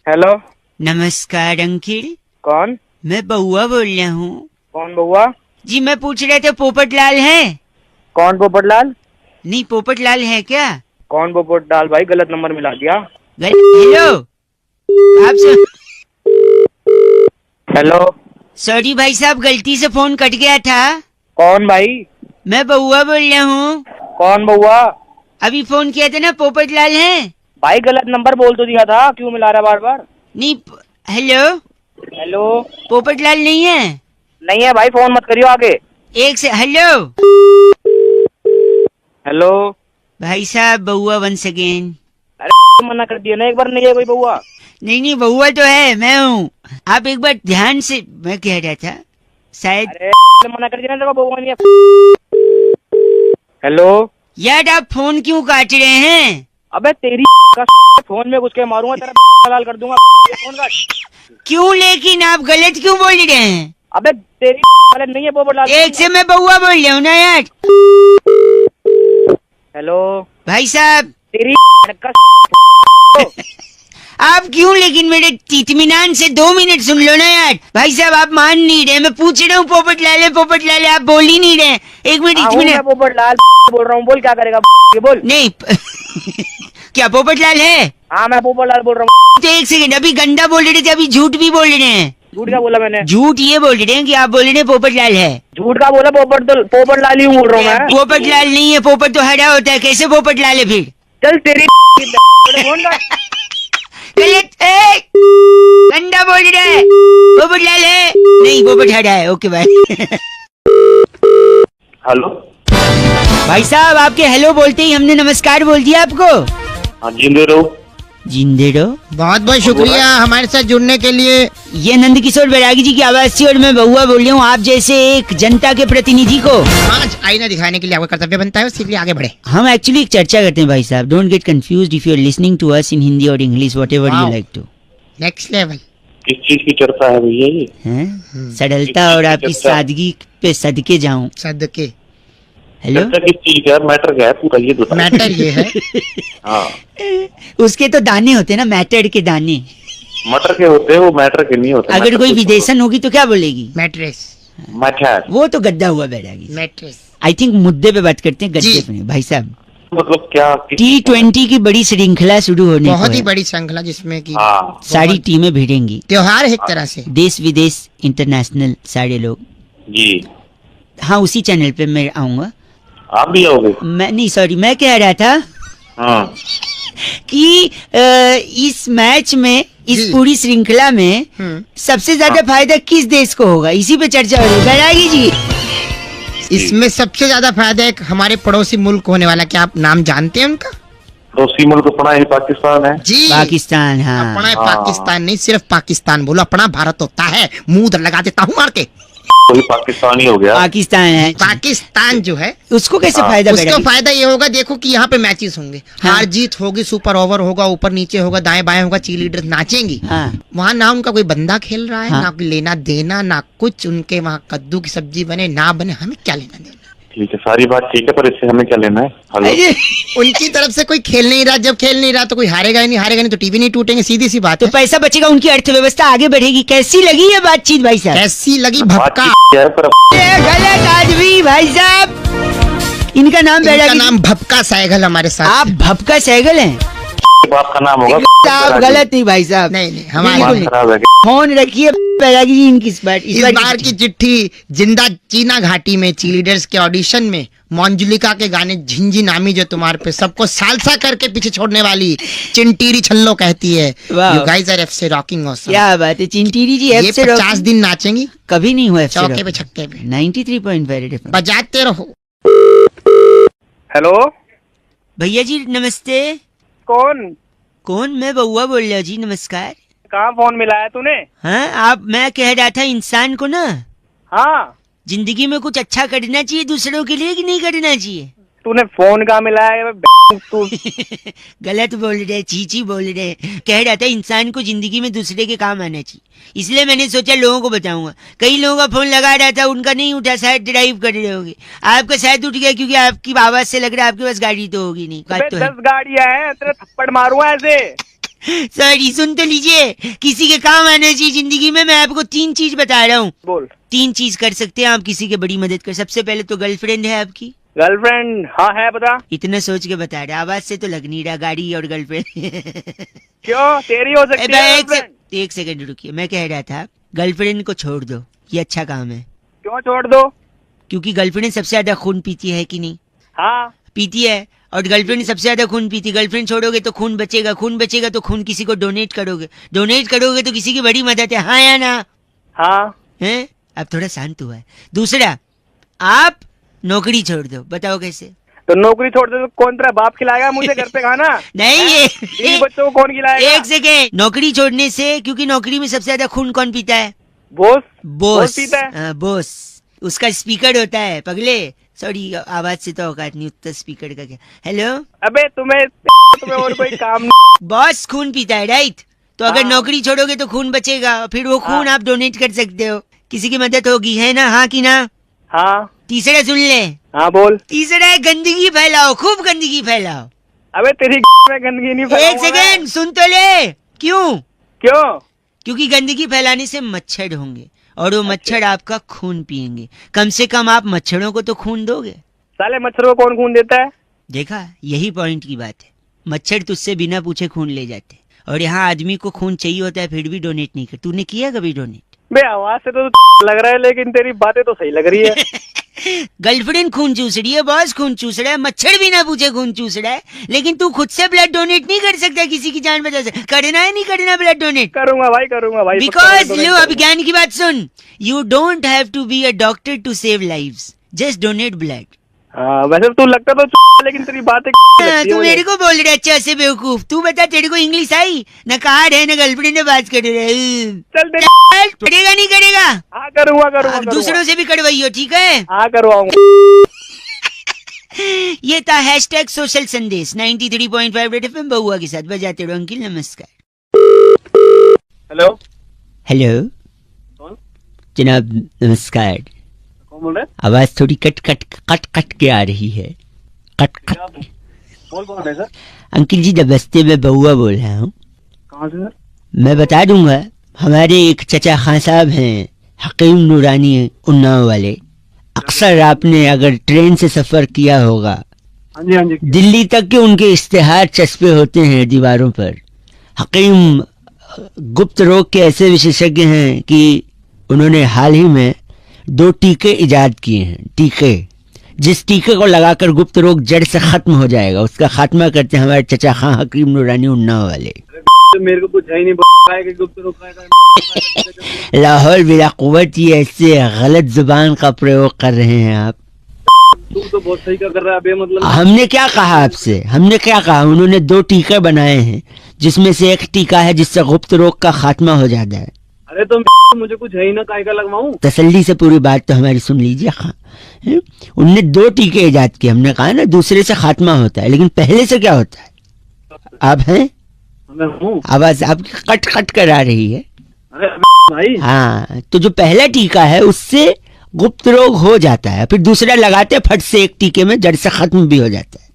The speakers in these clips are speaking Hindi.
हेलो। नमस्कार अंकिल। कौन? मैं बउआ बोल रहा हूँ। कौन बउआ? जी मैं पूछ रहा था पोपट लाल है? कौन पोपट लाल? नहीं पोपट लाल है क्या? कौन पोपट लाल? भाई गलत नंबर मिला दिया। हेलो आप हेलो। सॉरी भाई साहब गलती से फोन कट गया था। कौन भाई? मैं बउआ बोल रहा हूँ। कौन बउआ? अभी फोन किया था ना, पोपट लाल है? भाई गलत नंबर बोल तो दिया था, क्यों मिला रहा बार बार? नहीं हेलो हेलो। पोपट लाल नहीं है? नहीं है भाई, फोन मत करियो आगे। एक से हेलो। हेलो। भाई साहब बउआ वंस अगेन। अरे मना कर दिया ना एक बार, नहीं है कोई बउआ। नहीं बउआ तो है, मैं हूँ। आप एक बार ध्यान से, मैं कह रहा था शायद। अरे मना कर दिया ना, बउआ नहीं है। हेलो। यार आप फोन क्यों काट रहे हैं? अबे तेरी का फोन में घुस के मारूंगा, तेरा लाल कर दूंगा। फोन काट। क्यों लेकिन आप गलत क्यों बोल रहे हैं? अबे तेरी वाले नहीं है पोपट लाल। एक से मैं बउआ बोल रहा हूँ ना यार। हेलो। भाई साहब तेरी आप क्यों लेकिन मेरे इत्मीनान से 2 मिनट सुन लो ना यार। भाई साहब आप मान नहीं रहे, मैं पूछ रहा हूँ पोपट लाल है पोपट लाल है, आप बोल ही नहीं रहे। 1 मिनट मैं पोपट लाल बोल रहा हूँ, बोल क्या करेगा ये बोल। नहीं क्या पोपट लाल है? हाँ मैं पोपट लाल बोल रहा हूँ। तो 1 सेकंड, अभी गंदा बोल रहे थे, अभी झूठ भी बोल रहे हैं। झूठ क्या बोला मैंने? झूठ ये बोल रहे हैं कि आप बोल रहे हैं पोपट लाल है। झूठ का बोला? पोपट लाल ही बोल रहा हूँ मैं। पोपट लाल नहीं है, पोपट तो हरा होता है, कैसे पोपट लाल है फिर? चल तेरी फोन का गलत है, गंदा बोल रहा है। पोपट लाल है नहीं, पोपट हरा है। Okay bye. हेलो। भाई साहब आपके हेलो बोलते ही हमने नमस्कार बोल दिया आपको। हाँ जिंदे रहो। जिंदे रहो। बहुत बहुत शुक्रिया हमारे साथ जुड़ने के लिए। ये नंद किशोर बैरागी जी की आवाज थी और मैं बउआ बोल रही हूँ आप जैसे एक जनता के प्रतिनिधि को आज आईना दिखाने के लिए आपका कर्तव्य बनता है, इसलिए आगे बढ़े। हम एक्चुअली एक चर्चा करते हैं भाई साहब। Don't get confused if you are listening to us in Hindi और English, whatever you like to. Next level. किस चीज की चर्चा है भैया ये? हैं सरलता और आपकी सादगी पे सदके जाऊं। सदके। हेलो किस चीज का मैटर क्या है पूरा ये बताओ। मैटर ये है हाँ उसके तो दाने होते हैं ना, मैटर के दाने। मटर के होते हैं वो, मैटर के नहीं होते। अगर कोई विदेशन होगी तो क्या बोलेगी? मैट्रेस। मैटर वो तो गद्दा हुआ बैरागी। मैट्रेस। आई थिंक मुद्दे पे बात करते हैं, गद्दे पे नहीं। भाई साहब मतलब क्या? T20 की बड़ी श्रृंखला शुरू होने बहुत को ही है। बड़ी श्रृंखला जिसमें की हाँ सारी टीमें भिड़ेंगी। त्योहार है एक तरह से। देश विदेश इंटरनेशनल सारे लोग। जी। हाँ उसी चैनल पे मैं आऊंगा। आप भी आओगे? मैं नहीं, सॉरी मैं कह रहा था हाँ कि इस मैच में, इस जी। पूरी श्रृंखला में सबसे ज्यादा फायदा किस देश को होगा, इसी पे चर्चा हो रही है बैरागी जी। इसमें सबसे ज्यादा फायदा एक हमारे पड़ोसी मुल्क होने वाला, क्या आप नाम जानते हैं उनका? पड़ोसी मुल्क अपना ही पाकिस्तान है। जी पाकिस्तान। हाँ अपना हाँ। पाकिस्तान नहीं, सिर्फ पाकिस्तान बोलो, अपना भारत होता है। मुंह लगा देता हूँ मार के। कोई पाकिस्तानी हो गया। पाकिस्तान है। पाकिस्तान जो है उसको कैसे हाँ। फायदा उसका बैरागी? फायदा ये होगा, देखो कि यहाँ पे मैचेस होंगे, हाँ। हार जीत होगी, सुपर ओवर होगा, ऊपर नीचे होगा, दाएं बाएं होगा, चीयर लीडर नाचेंगी। हाँ वहाँ ना उनका कोई बंदा खेल रहा है, हाँ। ना कोई लेना देना, ना कुछ। उनके वहाँ कद्दू की सब्जी बने ना बने, हमें क्या लेना देना। ठीक है सारी बात ठीक है, पर इससे हमें क्या लेना है? हेलो। अरे, उनकी तरफ से कोई खेल नहीं रहा, जब खेल नहीं रहा तो कोई हारेगा ही नहीं, हारेगा नहीं तो टीवी नहीं टूटेंगे, सीधी सी बात तो है। पैसा बचेगा, उनकी अर्थव्यवस्था आगे बढ़ेगी। कैसी लगी ये बातचीत भाई साहब? कैसी लगी बात भपका? ठीक है, पर ये गलत आदमी भाई साहब। इनका नाम इनका बैरागी। नाम भपका सहगल हमारे साथ। आप भपका सहगल हैं? बाप का नाम होगा। आप गलत नहीं भाई साहब। नहीं हमारे बिल्कुल बात नहीं। खराब है। फोन रखिए बैरागी जी इनकी इस इस बार की चिट्ठी जिंदा चीना घाटी में लीडर्स के ऑडिशन में मंजुलिका के गाने झिंझिनामी जो तुम्हारे पे सबको सालसा करके पीछे छोड़ने वाली चिंटीरी छल्लो कहती है, वाह। यू गाइस आर एफसे रॉकिंग ऑसम। क्या बात है चिंटीरी जी। ये FC 50 दिन नाचेंगी कभी नहीं हुआ FC चौके पे रॉक। छक्के पे, 93.5 FM। बजाते रहो। हेलो। भैया जी नमस्ते। कौन? कौन? मैं बउआ बोल रहा हूँ जी, नमस्कार। कहाँ फोन मिलाया तूने? हाँ आप, मैं कह रहा था इंसान को ना हाँ जिंदगी में कुछ अच्छा करना चाहिए दूसरों के लिए कि नहीं करना चाहिए? तूने फोन कहाँ मिलाया? तू गलत बोल रहे, चीची बोल रहे। कह रहा था इंसान को जिंदगी में दूसरे के काम आना चाहिए, इसलिए मैंने सोचा लोगों को बताऊंगा। कई लोगों का फोन लगा रहा था, उनका नहीं उठा, शायद ड्राइव कर रहे होंगे। आपका शायद उठ गया क्योंकि आपकी आवाज से लग रहा है आपके पास गाड़ी तो होगी नहीं। बात तो है। 10 गाड़ियां हैं, तेरे थप्पड़ मारूंगा ऐसे। सॉरी, सुन तो लीजिए, किसी के काम आना चाहिए जिंदगी में। मैं आपको 3 चीज बता रहा हूँ। बोल। 3 चीज कर सकते हैं आप किसी की बड़ी मदद कर। सबसे पहले तो गर्लफ्रेंड है आपकी? गर्लफ्रेंड हाँ है, बता। इतना सोच के बता रहे, आवाज से तो लग नहीं रहा। गाड़ी और गर्लफ्रेंड क्यों, तेरी हो सकती है गर्लफ्रेंड? एक सेकंड रुकिए, मैं कह रहा था गर्लफ्रेंड को छोड़ दो, ये अच्छा काम है। क्यों छोड़ दो? क्योंकि गर्लफ्रेंड सबसे ज्यादा खून पीती है कि नहीं? हाँ पीती है, और गर्लफ्रेंड सबसे ज्यादा खून पीती। गर्लफ्रेंड छोड़ोगे तो खून बचेगा, खून बचेगा तो खून किसी को डोनेट करोगे, डोनेट करोगे तो किसी की बड़ी मदद है। हाँ या ना? हाँ। हैं? अब थोड़ा शांत हुआ है। दूसरा, आप नौकरी छोड़ दो। बताओ कैसे? तो नौकरी छोड़ दे तो कौन तेरा बाप खिलाएगा मुझे घर पे खाना? नहीं, इन बच्चों को कौन खिलाएगा? एक सेकेंड। नौकरी छोड़ने से, क्योंकि नौकरी में सबसे ज्यादा खून कौन पीता है? बॉस। बॉस पीता है। हाँ, बॉस। उसका स्पीकर होता है पगले। सॉरी, आवाज से तो औकात नहीं उतना, स्पीकर का क्या। हेलो, अबे तुम्हें और कोई काम नहीं। बॉस खून पीता है, राइट? तो अगर हाँ। नौकरी छोड़ोगे तो खून बचेगा, फिर वो खून हाँ। आप डोनेट कर सकते हो, किसी की मदद होगी, है ना? हाँ कि ना? हाँ तीसरा सुन ले। हाँ बोल। तीसरा है गंदगी फैलाओ, खूब गंदगी फैलाओ। अबे तेरी में गंदगी नहीं एक फैलाऊंगा मैं। सेकेंड, सुन तो ले। क्यों? क्यों? क्योंकि गंदगी फैलाने से मच्छर होंगे, और वो मच्छर आपका खून पिएंगे। कम से कम आप मच्छरों को तो खून दोगे। साले मच्छरों को कौन खून देता है? देखा, यही पॉइंट की बात है। मच्छर तुझसे बिना पूछे खून ले जाते, और यहाँ आदमी को खून चाहिए होता है फिर भी डोनेट नहीं कर। तूने किया कभी डोनेट? बे आवाज से तो लग रहा है, लेकिन तेरी बातें तो सही लग रही है। गर्लफ्रेंड खून चूस रही है, बॉस खून चूस रहा है, मच्छर बिना पूछे खून चूस रहा है, लेकिन तू खुद से ब्लड डोनेट नहीं कर सकता किसी की जान बचा से। करना है नहीं करना ब्लड डोनेट? करूंगा भाई, करूंगा भाई। बिकॉज लो, अब ज्ञान की बात सुन। You don't have to be a doctor to save lives, just donate blood. हाँ वैसे तू लगता तो लेकिन तेरी बातें तू मेरे को बोल रहा है अच्छा से बेवकूफ। तू बता, तेरे को इंग्लिश आई? न कार्ड है न गर्लफ्रेंड ने बात कर रहे। चल दे। करेगा नहीं करेगा? हाँ करूंगा अब करूंगा। दूसरों से भी करवाइयो, ठीक है? हाँ करवाऊंगा। ये था हैशटैग सोशल संदेश 93.5 रेड एफएम बउआ के साथ। बजाते रहो अंकिल, नमस्कार। हेलो। हेलो कौन? जनाब नमस्कार। कौन बोल रहे? आवाज थोड़ी कट कट के आ रही है। कट। बोल कौन है सर? अंकिल जी नमस्ते, मैं बउआ बोल रहा हूँ। कहाँ से सर? मैं बता दूंगा, हमारे एक चचा खान साहब हैं, हकीम नूरानी उन्नाव वाले। अक्सर आपने अगर ट्रेन से सफर किया होगा, हाँ जी हाँ जी। दिल्ली तक के उनके इश्तेहार चस्पे होते हैं दीवारों पर। हकीम गुप्त रोग के ऐसे विशेषज्ञ हैं कि उन्होंने हाल ही में 2 टीके इजाद किए हैं। टीके, जिस टीके को लगाकर गुप्त रोग जड़ से खत्म हो जाएगा, उसका खात्मा करते हैं हमारे चचा खां हकीम नूरानी उन्नाव वाले। मेरे को कुछ है ही नहीं कि गुप्त रोग का। लाहौल बिला कुव्वत, ये ऐसे गलत जुबान का प्रयोग कर रहे हैं आप। तू तो बहुत सही कर रहा है अबे, मतलब हमने क्या कहा आपसे? हमने क्या कहा? उन्होंने 2 टीके बनाए हैं, जिसमें से एक टीका है जिससे गुप्त रोग का खात्मा हो जाता है। अरे तो मुझे कुछ है ही ना, काय का लगवाऊं? तसल्ली से पूरी बात तो हमारी सुन लीजिए खां। उनने 2 टीके इजाद किए। हमने कहा ना, दूसरे से खात्मा होता है, लेकिन पहले से क्या होता है? आप हैं? मैं हूँ। आवाज आपकी कट कर आ रही है। अरे भाई। हाँ, तो जो पहला टीका है उससे गुप्त रोग हो जाता है, फिर दूसरा लगाते फट से एक टीके में जड़ से खत्म भी हो जाता है।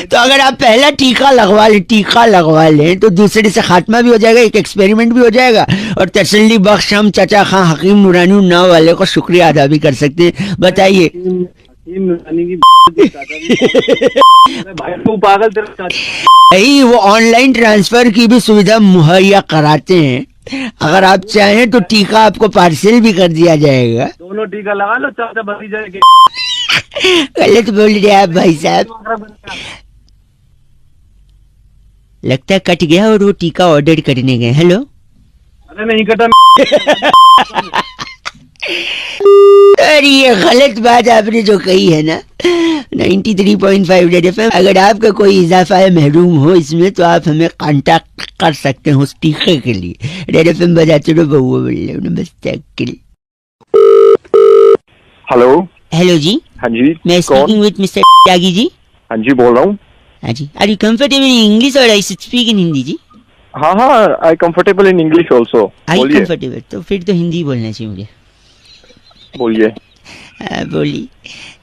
तो अगर आप पहला टीका लगवा लें तो दूसरे से खात्मा भी हो जाएगा, एक एक्सपेरिमेंट भी हो जाएगा, और तसल्ली बख्श हम चचा खां हकीम नूरानी उन्नाव वाले को शुक्रिया अदा भी कर सकते हैं। बताइए। हकीम नूरानी की भाई तू पागल, तेरा भाई वो ऑनलाइन ट्रांसफर की भी सुविधा मुहैया कराते हैं। अगर आप चाहें तो टीका आपको पार्सल भी कर दिया जाएगा। दोनों टीका लगा लो, चाचा भतीजा के। गलत बोल रहे आप भाई साहब। लगता है कट गया और वो टीका ऑर्डर करने गए। हेलो। अरे नहीं कटा। अरे ये गलत बात आपने जो कही है ना, 93.5 रेड एफएम, अगर आपका कोई इजाफा है महरूम हो इसमें, तो आप हमें कांटेक्ट कर सकते हैं उस टीके के लिए। रेड एफएम बजाते रहो बउआ बोल रहे हो। नमस्ते अंकिल। हेलो। हेलो जी। हाँ जी। मैं कौन? Speaking with mister Tyagi ji. हाँ जी बोल रहा हूँ। हाँ जी। Are you comfortable in English और I should speak in Hindi जी? हाँ हाँ, I comfortable in English also. I बोलिए कंफर्टेबल, तो फिर तो हिंदी बोलना चाहिए मुझे। बोलिए। बोली।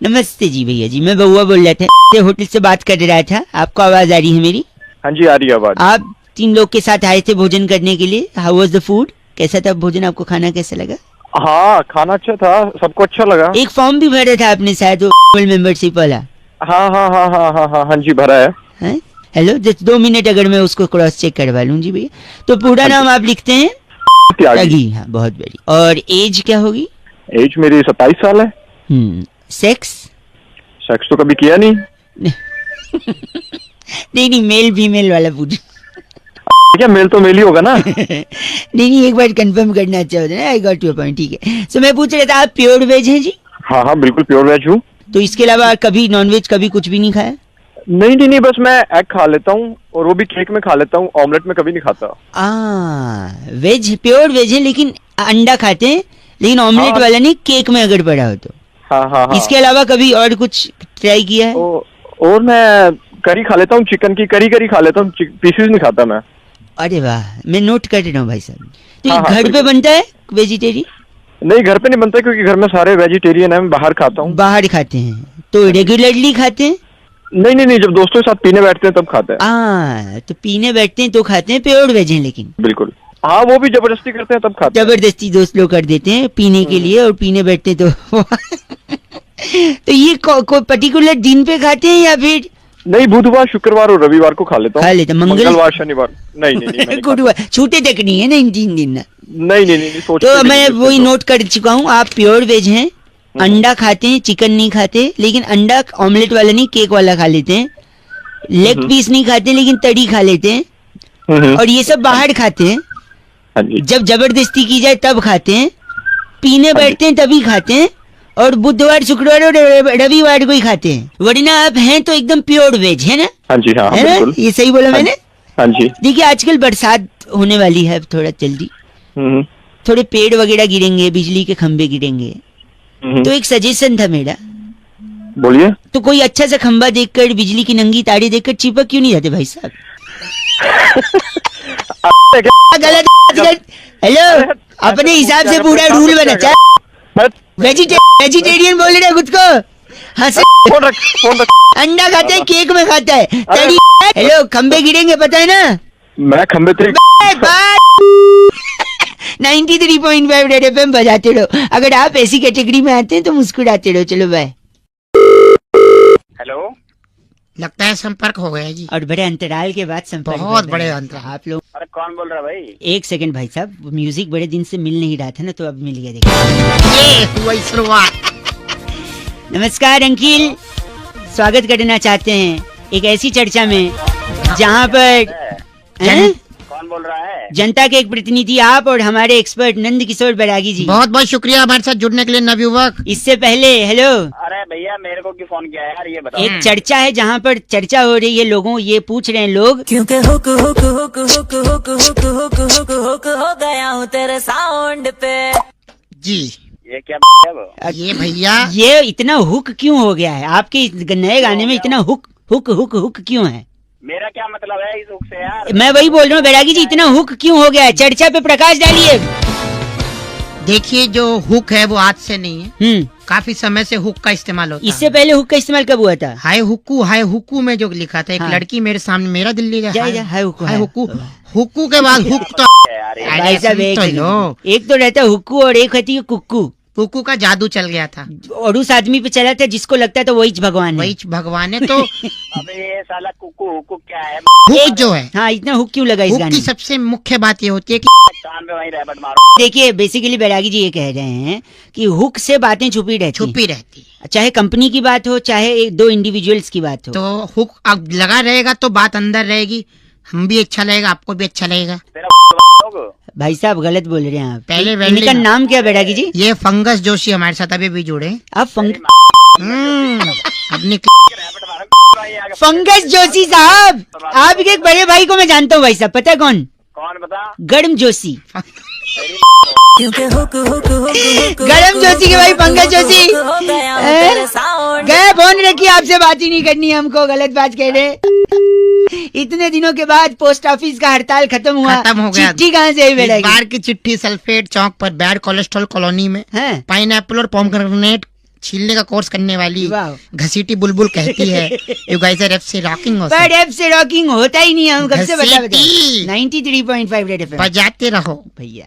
नमस्ते जी भैया जी, मैं बउआ बोल रहा था, होटल से बात कर रहा था। आपको आवाज आ रही है मेरी? हाँ जी, आ रही है आवाज। आप 3 लोग के साथ आए थे भोजन करने के लिए, हाउ वाज द फूड? कैसा था भोजन, आपको खाना कैसा लगा? हाँ, खाना अच्छा था, सबको अच्छा लगा। एक फॉर्म भी भरा था आपने शायद, वो मेंबरशिप वाला। हाँ हाँ हाँ हाँ हाँ हाँ हाँ जी, भरा है। हैं? हेलो, जस्ट 2 मिनट अगर मैं उसको क्रॉस चेक करवा लूं जी भैया। तो पूरा नाम आप लिखते हैं? त्यागी। हाँ, बहुत बड़ी। और एज क्या होगी? एज मेरी 27 साल है। सेक्स? सेक्स तो कभी किया नहीं। नहीं, मेल फीमेल वाला पूछ। क्या मेल तो मेल ही होगा ना। नहीं, एक बार कंफर्म करना अच्छा होता है ना। आई गॉट योर पॉइंट, ठीक है। सो मैं पूछ रहा था, आप प्योर वेज हैं जी? हाँ हाँ, बिल्कुल प्योर वेज हूँ। तो इसके अलावा कभी नॉनवेज कभी कुछ भी नहीं खाया? नहीं, बस मैं एग खा लेता हूँ, और वो भी केक में खा लेता हूँ, ऑमलेट में कभी नहीं खाता। वेज, प्योर वेज है, लेकिन अंडा खाते हैं, लेकिन ऑमलेट हाँ। वाला नहीं, केक में अगर पड़ा हो तो। हाँ हाँ हाँ। इसके अलावा कभी और कुछ ट्राई किया है? और मैं करी खा लेता हूँ, चिकन की करी खा लेता हूँ, पीसेस नहीं खाता मैं। अरे वाह, मैं नोट कर रहा हूँ भाई साहब। तो हाँ, घर पे बनता है वेजिटेरियन? नहीं, घर पे नहीं बनता, क्योंकि घर में सारे वेजिटेरियन है, मैं बाहर खाता हूँ। बाहर खाते हैं तो रेगुलरली खाते हैं? नहीं, जब दोस्तों के साथ पीने बैठते हैं तब खाते हैं। तो पीने बैठते हैं तो खाते हैं, प्योर वेज हैं लेकिन। बिल्कुल, हाँ, वो भी जबरदस्ती करते हैं तब खाते हैं। जबरदस्ती दोस्त लोग कर देते हैं पीने के लिए, और पीने बैठते हैं तो तो ये कोई पर्टिकुलर दिन पे खाते हैं या फिर? नहीं, बुधवार, शुक्रवार और रविवार को खा लेता हूँ। खा लेते हैं, मंगलवार, शनिवार नहीं गुरुवार छूटे तक नहीं है ना इन 3 दिन ना। नहीं सोच। तो मैं वही नोट कर चुका हूँ, आप प्योर वेज हैं, अंडा खाते हैं, चिकन नहीं खाते, लेकिन अंडा ऑमलेट वाला नहीं, केक वाला खा लेते हैं, लेग पीस नहीं खाते लेकिन तड़ी खा लेते हैं, और ये सब बाहर खाते हैं। हाँ जी। जब जबरदस्ती की जाए तब खाते हैं, पीने बैठते हैं तभी खाते हैं, और बुधवार, शुक्रवार और रविवार को ही खाते हैं, वरना आप हैं तो एकदम प्योर वेज है ना? हाँ जी, हाँ, है ना? बिल्कुल। ये सही बोला मैंने? हाँ जी। देखिए, आजकल बरसात होने वाली है, थोड़ा जल्दी थोड़े पेड़ वगैरह गिरेंगे, बिजली के खंभे गिरेंगे, तो एक सजेशन था मेरा। बोलिए। तो कोई अच्छा सा खंभा देखकर, बिजली की नंगी तारे देखकर चिपक क्यों नहीं जाते भाई साहब? गलत। हेलो, अपने हिसाब से पूरा रूल बना। वेजिटेरियन बोल रहे खुद को? हाँ सर, फोन रख। अंडा खाते हैं, केक में खाता है, तड़ी। हेलो, खंबे गिरेंगे पता है ना? मैं खंबे 93.5 रेड एफएम बजाते रहो। अगर आप ऐसी कैटेगरी में आते हैं तो मुस्कुराते रहो। चलो बाय। हेलो, लगता है संपर्क हो गया जी। और बड़े अंतराल के बाद संपर्क, बहुत बड़े अंतराल। आप लोग। अरे कौन बोल रहा है भाई? एक सेकंड भाई साहब, म्यूजिक बड़े दिन से मिल नहीं रहा था ना, तो अब मिल गया। देखिए, ये हुई शुरुआत। नमस्कार अंकिल, स्वागत करना चाहते हैं एक ऐसी चर्चा में जहां पर कौन बोल रहा है? जनता के एक प्रतिनिधि आप और हमारे एक्सपर्ट नंद किशोर बैरागी जी। बहुत बहुत शुक्रिया हमारे साथ जुड़ने के लिए नवयुवक। इससे पहले हेलो, अरे भैया, मेरे को क्यों फोन किया है यार, ये बताओ। एक चर्चा है जहां पर चर्चा हो रही है, लोगों ये पूछ रहे हैं लोग, क्योंकि hook hook hook hook hook hook hook hook hook हो गया हूँ तेरे साउंड पे। जी, ये क्या है वो? ये भैया, ये इतना हुक क्यों हो गया है आपके इस नए गाने में? इतना हुक हुक हुक हुक क्यों है? मेरा क्या मतलब है इस हुक से यार? मैं वही बोल रहा हूँ बैरागी जी, इतना हुक क्यों हो गया है? चर्चा पे प्रकाश डालिए। देखिए, जो हुक है वो आज से नहीं है, काफी समय से हुक का इस्तेमाल होता है। इससे पहले हुक का इस्तेमाल कब हुआ था? हाय हुक्कू में जो लिखा था, एक हाँ। लड़की मेरे सामने, मेरा दिल्ली का हाय हुक्कू, हाय हुक्कू, हुक्कू के बाद हुक तो यार ये- भाई साहब, सुन तो लो। एक तो रहता है हुक्कू और एक होती है कुक्कू। कुक्कू का जादू चल गया था, और उस आदमी पे चला था जिसको लगता है तो वही भगवान है। वही भगवान है। तो अबे ये साला कुकू हुकू क्या है? हुक जो है, हाँ, इतना हुक क्यों लगा इस हुक गाने की में? सबसे मुख्य बात ये होती है कि कान पे वहीं रैबट मारो। देखिए, बेसिकली बैरागी जी ये कह रहे हैं कि हुक से बातें छुपी रहती हैं। छुपी रहती है, चाहे कंपनी की बात हो, चाहे एक दो इंडिविजुअल्स की बात हो। तो हुक अब लगा रहेगा तो बात अंदर रहेगी, हम भी अच्छा लगेगा, आपको भी अच्छा लगेगा। तेरा लोग भाई साहब, गलत बोल रहे हैं आप। पहले इनका नाम क्या बैरागी जी? ये फंगस जोशी हमारे साथ अभी भी जुड़े। आप अपनी रैबट मारो भाई आगे। फंगस जोशी साहब, आपके एक बड़े भाई को मैं जानता हूँ भाई साहब, पता है कौन? कौन बता? गर्म जोशी। क्योंकि हुक हुक हुक हुक गरम जोशी के भाई पंकज जोशी हो गया हूँ तेरे साउंड। गए फोन रखिए, आपसे बात ही नहीं करनी है हमको, गलत बात कह रहे। इतने दिनों के बाद पोस्ट ऑफिस का हड़ताल खत्म हुआ, खत्म हो गया। चिट्ठी कहाँ से आई इस बैठेगी? बार की चिट्ठी सल्फेट चौक पर बैड कोलेस्ट्रॉल कॉलोनी में हैं? पाइनएप्पल और पोमग्रेनेट छीलने का कोर्स करने वाली वाह। घसीटी बुलबुल कहती है यू गाइस आर से रॉकिंग हो पर ऐप से रॉकिंग होता ही नहीं है, हम कब से बता घसीटी। 93.5 रेड एफएम बजाते रहो। भैया।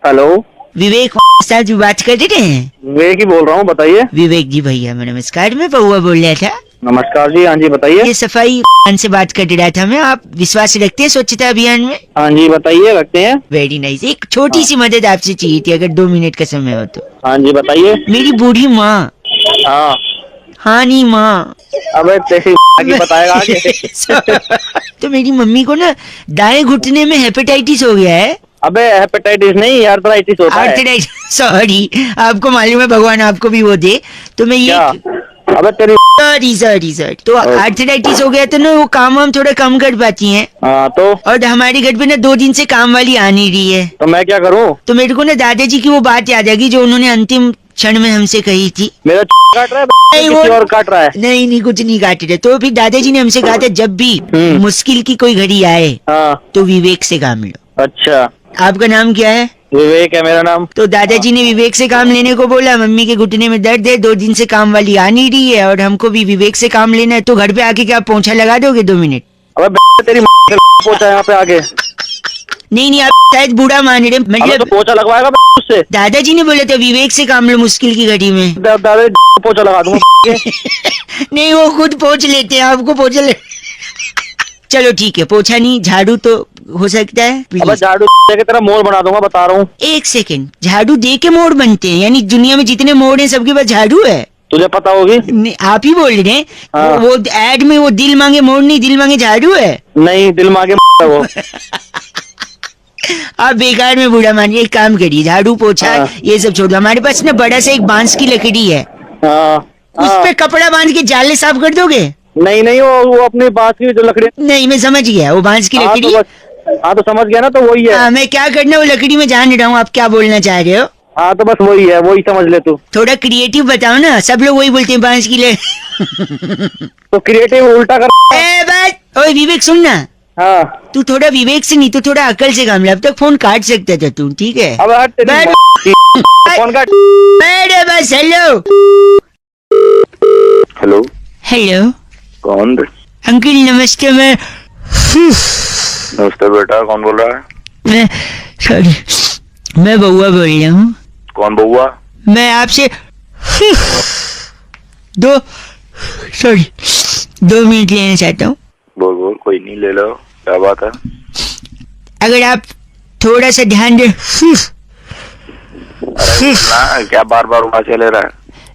हेलो, विवेक साहब जो बात कर रहे हैं। विवेक ही बोल रहा हूँ, बताइए। विवेक जी भैया मैं नमस्कार, मैं पौआ बोल रहा था। नमस्कार जी, हाँ जी बताइए। ये सफाई से बात कर रहा था मैं। आप विश्वास रखते हैं स्वच्छता अभियान में? हाँ जी बताइए, रखते हैं। Very nice. एक छोटी सी मदद आपसे चाहिए थी, अगर 2 मिनट का समय हो तो। हाँ जी बताइए। मेरी बूढ़ी माँ, हाँ। हाँ नहीं माँ, अबे तेरी की बताएगा आगे। तो मेरी मम्मी को ना दाएं घुटने में हेपेटाइटिस हो गया है। अबे हेपेटाइटिस नहीं, आर्थराइटिस होता है। आर्थराइटिस, सॉरी, आपको मालूम है, भगवान आपको भी वो दे। तो मैं ये क्या? अबे तेरी सॉरी तो आर्थराइटिस हो गया तो ना वो काम वाम थोड़ा कम कर पाती हैं। हाँ तो और हमारे घर पे ना 2 दिन से काम वाली आ नहीं रही है। मैं क्या करूँ? तो मेरे को ना दादाजी की वो बात याद आ गई जो उन्होंने अंतिम क्षण में हमसे कही थी। मेरा काट रहा है, नहीं, किसी वो- और काट रहा है। नहीं कुछ नहीं काट रहे। तो फिर दादाजी ने हमसे कहा था जब भी मुश्किल की कोई घड़ी आए हाँ तो विवेक से काम लो। अच्छा, आपका नाम क्या है? विवेक है मेरा नाम। तो दादाजी ने विवेक से काम लेने को बोला। मम्मी के घुटने में दर्द है, 2 दिन से काम वाली आ नहीं रही है और हमको भी विवेक से काम लेना है। तो घर पे आके क्या पोंछा लगा दोगे 2 मिनट? अबे तेरी पोछा यहाँ पे आगे। नहीं आप शायद बूढ़ा मान रहे, अबे मतलब तो पोछा लगवाएगा उससे। दादाजी ने बोला था विवेक से काम लो मुश्किल की घड़ी में। दादा पोछा लगा दूंगा। नहीं वो खुद पोंछ लेते हैं, आपको पोछा ले। चलो ठीक है, पोछा नहीं झाड़ू तो हो सकता है। अबे प्लीज झाड़ू की तरह मोड़ बना दूंगा, बता रहा हूँ। 1 सेकेंड, झाड़ू दे के मोड़ बनते हैं? यानी दुनिया में जितने मोड़ हैं सबके पास झाड़ू है? तुझे पता होगी। नहीं, आप ही बोल रहे हैं। हाँ। वो एड में वो दिल मांगे मोड़ नहीं, दिल मांगे झाड़ू है। नहीं, दिल मांगे वो। आप बेकार में बूढ़ा मानिए, एक काम करिए, झाड़ू पोछा हाँ। ये सब छोड़ दो। हमारे पास ना बड़ा सा एक बांस की लकड़ी है, हाँ उस हाँ। पे कपड़ा बांध के जाले साफ कर दोगे? नहीं वो अपनी बात की जो लकड़ी। नहीं मैं समझ गया, वो बांस की हाँ लकड़ी। तो बस, हाँ तो समझ गया ना, तो वही है। हाँ, मैं क्या करना वो लकड़ी में जान रहा हूँ, आप क्या बोलना चाह रहे हो? हाँ तो बस वही है, वही समझ ले तू। थोड़ा क्रिएटिव बताओ ना, सब लोग वही बोलते हैं बांस की तो क्रिएटिव उल्टा कर। ए बस, ओए विवेक सुन ना, हाँ तू थोड़ा विवेक से नहीं तो थोड़ा अकल से काम ले। अब तक फोन काट सकता था तू, ठीक है? अब हट तेरी बैठ। फोन काट। अरे बस, हेलो हेलो, हेलो कौन? अंकल नमस्ते। नमस्ते बेटा, कौन बोल रहा है? मैं सॉरी, मैं बउआ बोल रहा हूँ। कौन बउआ? मैं आपसे 2 मिनट लेना चाहता हूँ। बोल कोई नहीं, ले लो, क्या बात है? अगर आप थोड़ा सा ध्यान दे। ना क्या बार बार उठा ले रहा है?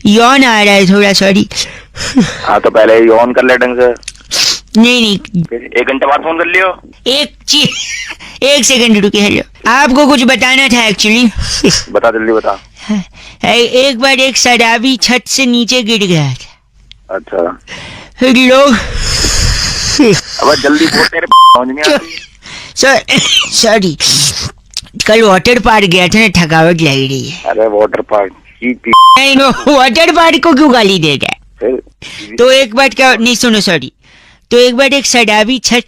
यौन आ रहा है थोड़ा, सॉरी। हाँ तो पहले ही ऑन कर ले ढंग से। नहीं फिर 1 घंटे बाद फोन कर लियो। एक सेकंड रुकिए। हेलो, आपको कुछ बताना था एक्चुअली। बता, जल्दी बता। एक बार एक शराबी छत से नीचे गिर गया था। अच्छा, फिर लोग अब जल्दी बोल, तेरे समझ नहीं आती। सॉरी, कल वाटर पार्क गया था ना, थकावट लग रही है। अरे वाटर पार्क की पी। नहीं नो, वाटर पार्क को क्यों गाली दे रहा है? फिर तो एक बार क्या, नहीं सुनो सॉरी, तो एक बार एक शराबी छत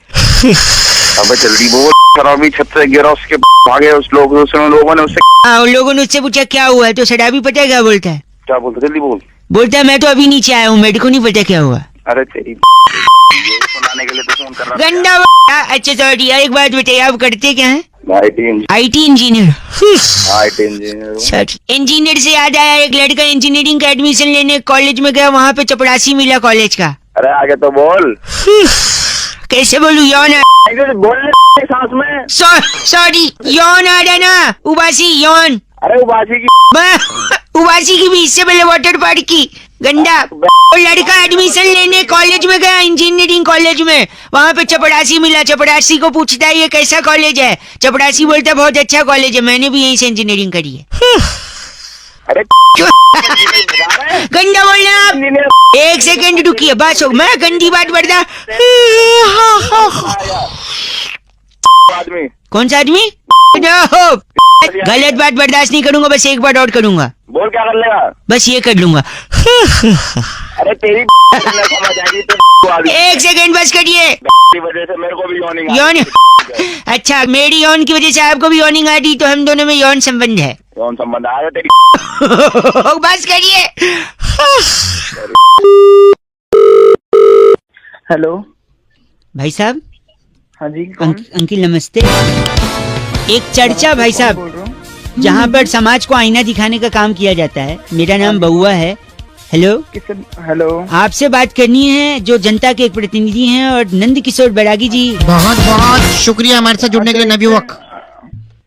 अबे जल्दी बोल। शराबी छत से गिरा, उसके भागे उस लोगों ने उससे हाँ, उन लोगों ने उससे पूछा क्या हुआ है, तो शराबी पता है क्या बोलता है? क्या बोलते? जल्दी बोल। बोलता है मैं तो अभी नीचे आया हूँ, मेरे को नहीं पता क्या हुआ। अरे तेरी ये सुनाने के लिए तो फोन कर रहा था। गंदा। अच्छा सॉरी, एक बात बताइए, आप करते क्या हैं? IT engineer. Engineer. Sorry, engineer से याद आया, एक लड़का इंजीनियरिंग का एडमिशन लेने कॉलेज में गया, वहाँ पे चपरासी मिला कॉलेज का। अरे आगे तो बोल। कैसे बोलूं, यौन बोलने सांस में। सॉरी, यौन आ रहा ना, उबासी यौन। अरे उबासी की उबासी की भी, इससे पहले वाटर पार्क की। गंदा। वो लड़का एडमिशन लेने कॉलेज में गया, इंजीनियरिंग कॉलेज में, वहाँ पे चपरासी मिला। चपरासी को पूछता है ये कैसा कॉलेज है? चपरासी बोलता है बहुत अच्छा कॉलेज है, मैंने भी यहीं से इंजीनियरिंग करी है। अरे गंदा बोल रहे आप। 1 सेकेंड रुकिए, बस हो, मैं गंदी बात बढ़ता। आदमी कौन सा आदमी? गलत बात बर्दाश्त नहीं करूंगा, बस एक बार और करूंगा, बोल, क्या कर लेगा? बस ये कर लूंगा। अरे तेरी समझ आएगी तो एक सेकंड बस करिए। की वजह से मेरे को भी यौनिंग आ यौन रही है। अच्छा, मेरी यौन की वजह से आपको भी यौनिंग आ रही, तो हम दोनों में यौन संबंध है। कौन संबंध आया तेरी? बस करिए। हेलो। भाई साहब। हाँ जी, कौन? अंकिल नमस्ते। एक चर्चा भाई साहब, बोल रहा हूँ। जहाँ पर समाज को आईना दिखाने का काम किया जाता है। मेरा नाम बउआ है। हेलो। किससे? हेलो। आपसे बात करनी है, जो जनता के एक प्रतिनिधि हैं, और नंद किशोर बैरागी जी। बहुत बहुत शुक्रिया हमारे साथ जुड़ने के लिए नवयुवक।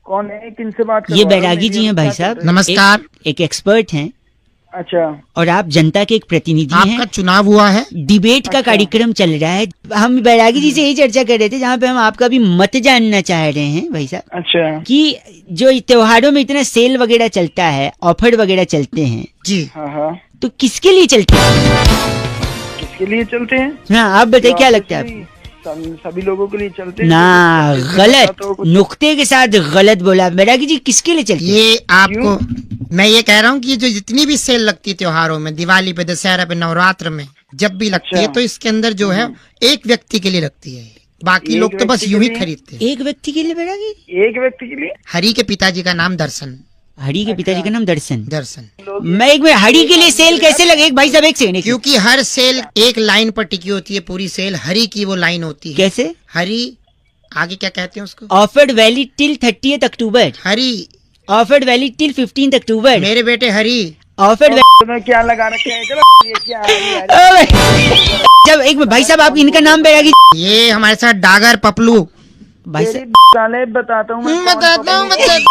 कौन है? किनसे बात कर ये रहे हो? बैरागी जी हैं भाई साहब। नमस्कार। एक एक्सपर्ट हैं, अच्छा। और आप जनता के एक प्रतिनिधि आपका हैं। चुनाव हुआ है। डिबेट का कार्यक्रम चल रहा है। हम बैरागी जी से यही चर्चा कर रहे थे, जहाँ पे हम आपका भी मत जानना चाह रहे हैं भाई साहब, अच्छा। कि जो त्योहारों में इतना सेल वगैरह चलता है, ऑफर वगैरह चलते हैं, जी। हाँ हाँ। तो किसके लिए चलते हैं? किसके लिए चलते हैं? हाँ, आप बताइए, क्या लगता है आपको? सभी लोगों के लिए चलते हैं। ना, गलत, तो कुछ- नुक्ते के साथ गलत बोला। बैरागी जी किसके लिए चलते हैं? ये आपको मैं ये कह रहा हूँ कि ये जो जितनी भी सेल लगती है त्योहारों में, दिवाली पे, दशहरा पे, नवरात्र में, जब भी लगती है, अच्छा। तो इसके अंदर जो है एक व्यक्ति के लिए लगती है। बाकी एक लोग तो बस व्यक्ति यूं के ही लिए? खरीदते हैं। एक व्यक्ति के लिए बैरागी जी? एक व्यक्ति के लिए? हरि के पिताजी का नाम दर्शन। हरि के पिताजी का नाम दर्शन। दर्शन। मैं एक मिनट, हरि के लिए सेल कैसे लगे? एक भाई साहब, एक सेकंड। क्योंकि हर सेल एक लाइन पर टिकी होती है, पूरी सेल हरि की वो लाइन होती है। कैसे? हरि, आगे क्या कहते हैं उसको? Offered valid till 30th October. Hari. Offered valid till 15th October. मेरे बेटे हरि। ऑफर्ड तुम्हें क्या लगा रखे हैं? चलो, ये क्या है यार? जब एक मिनट भाई साहब, आप इनका नाम बैरागी। ये हमारे साथ डागर पपलू। भाई तेरी साहब, साले बताता हूँ मैं कौन बताता हूँ, पकड़ूं।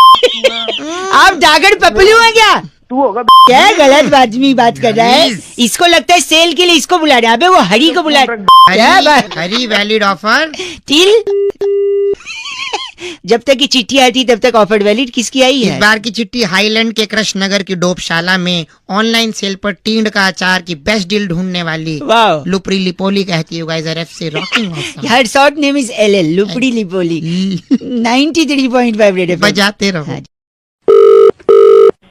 आप डागर पपलू हैं क्या? तू होगा। क्या गलत आदमी बात कर रहा है? Please। इसको लगता है सेल के लिए इसको बुला रहे हैं। अबे वो हरि को बुला रहे हैं। क्या बात? Hari valid offer. टिल जब तक की चिट्ठी आती तब तक ऑफर वैलिड किसकी आई इस है? बार की चिट्ठी हाईलैंड के कृष्ण नगर की डोपशाला में ऑनलाइन सेल पर टींड का अचार की बेस्ट डील ढूंढने वाली वाह, लुपरी लिपोली कहती है। Guys are FC rocking awesome. हर शॉर्ट नेम इज LL, लुपड़ी लिपोली। 93.5 रेड एफएम। बजाते रहो। हाँ।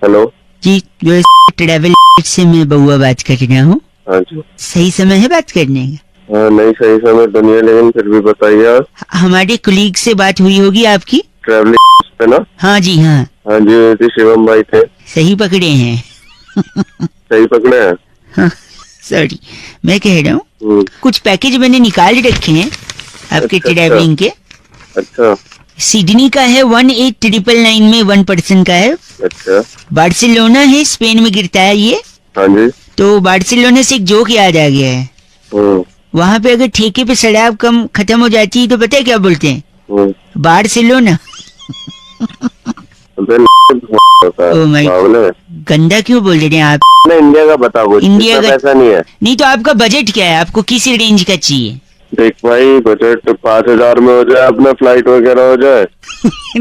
हेलो। जी, जो ट्रेवल से मैं बउआ बात कर रहा हूँ। हाँ जी। सही समय है बात करने का? हाँ, नहीं सही समय तो नहीं है, लेकिन फिर भी बताइए आप। हमारे कुलीग से बात हुई होगी आपकी? ट्रैवलिंग पे ना? हाँ जी, हाँ। हाँ जी, हुई थी, शिवम भाई थे। सही पकड़े हैं। सही पकड़े हैं? हाँ, सॉरी, मैं कह रहा हूँ कुछ पैकेज मैंने निकाल रखे हैं आपके अच्छा, ट्रैवलिंग के। अच्छा सिडनी का है 18,999 में 1 पर्सन का है। अच्छा। बार्सिलोना है, स्पेन में गिरता है ये। हाँ जी। तो बार्सिलोना से एक जोक याद आ गया है। हम्म, वहाँ पे अगर ठेके पे शराब कम खत्म हो जाती है तो पता है क्या बोलते हैं? बार्सिलोना। होता है। Oh my- बावले। गंदा क्यों बोल रहे हैं आप? नहीं, इंडिया का बता कुछ। इंडिया इतना का- पैसा नहीं है। नहीं तो आपका बजट क्या है? आपको किस रेंज का चाहिए? देख भाई, बजट 5,000 में हो जाए, अपना फ्लाइट वगैरह हो जाए।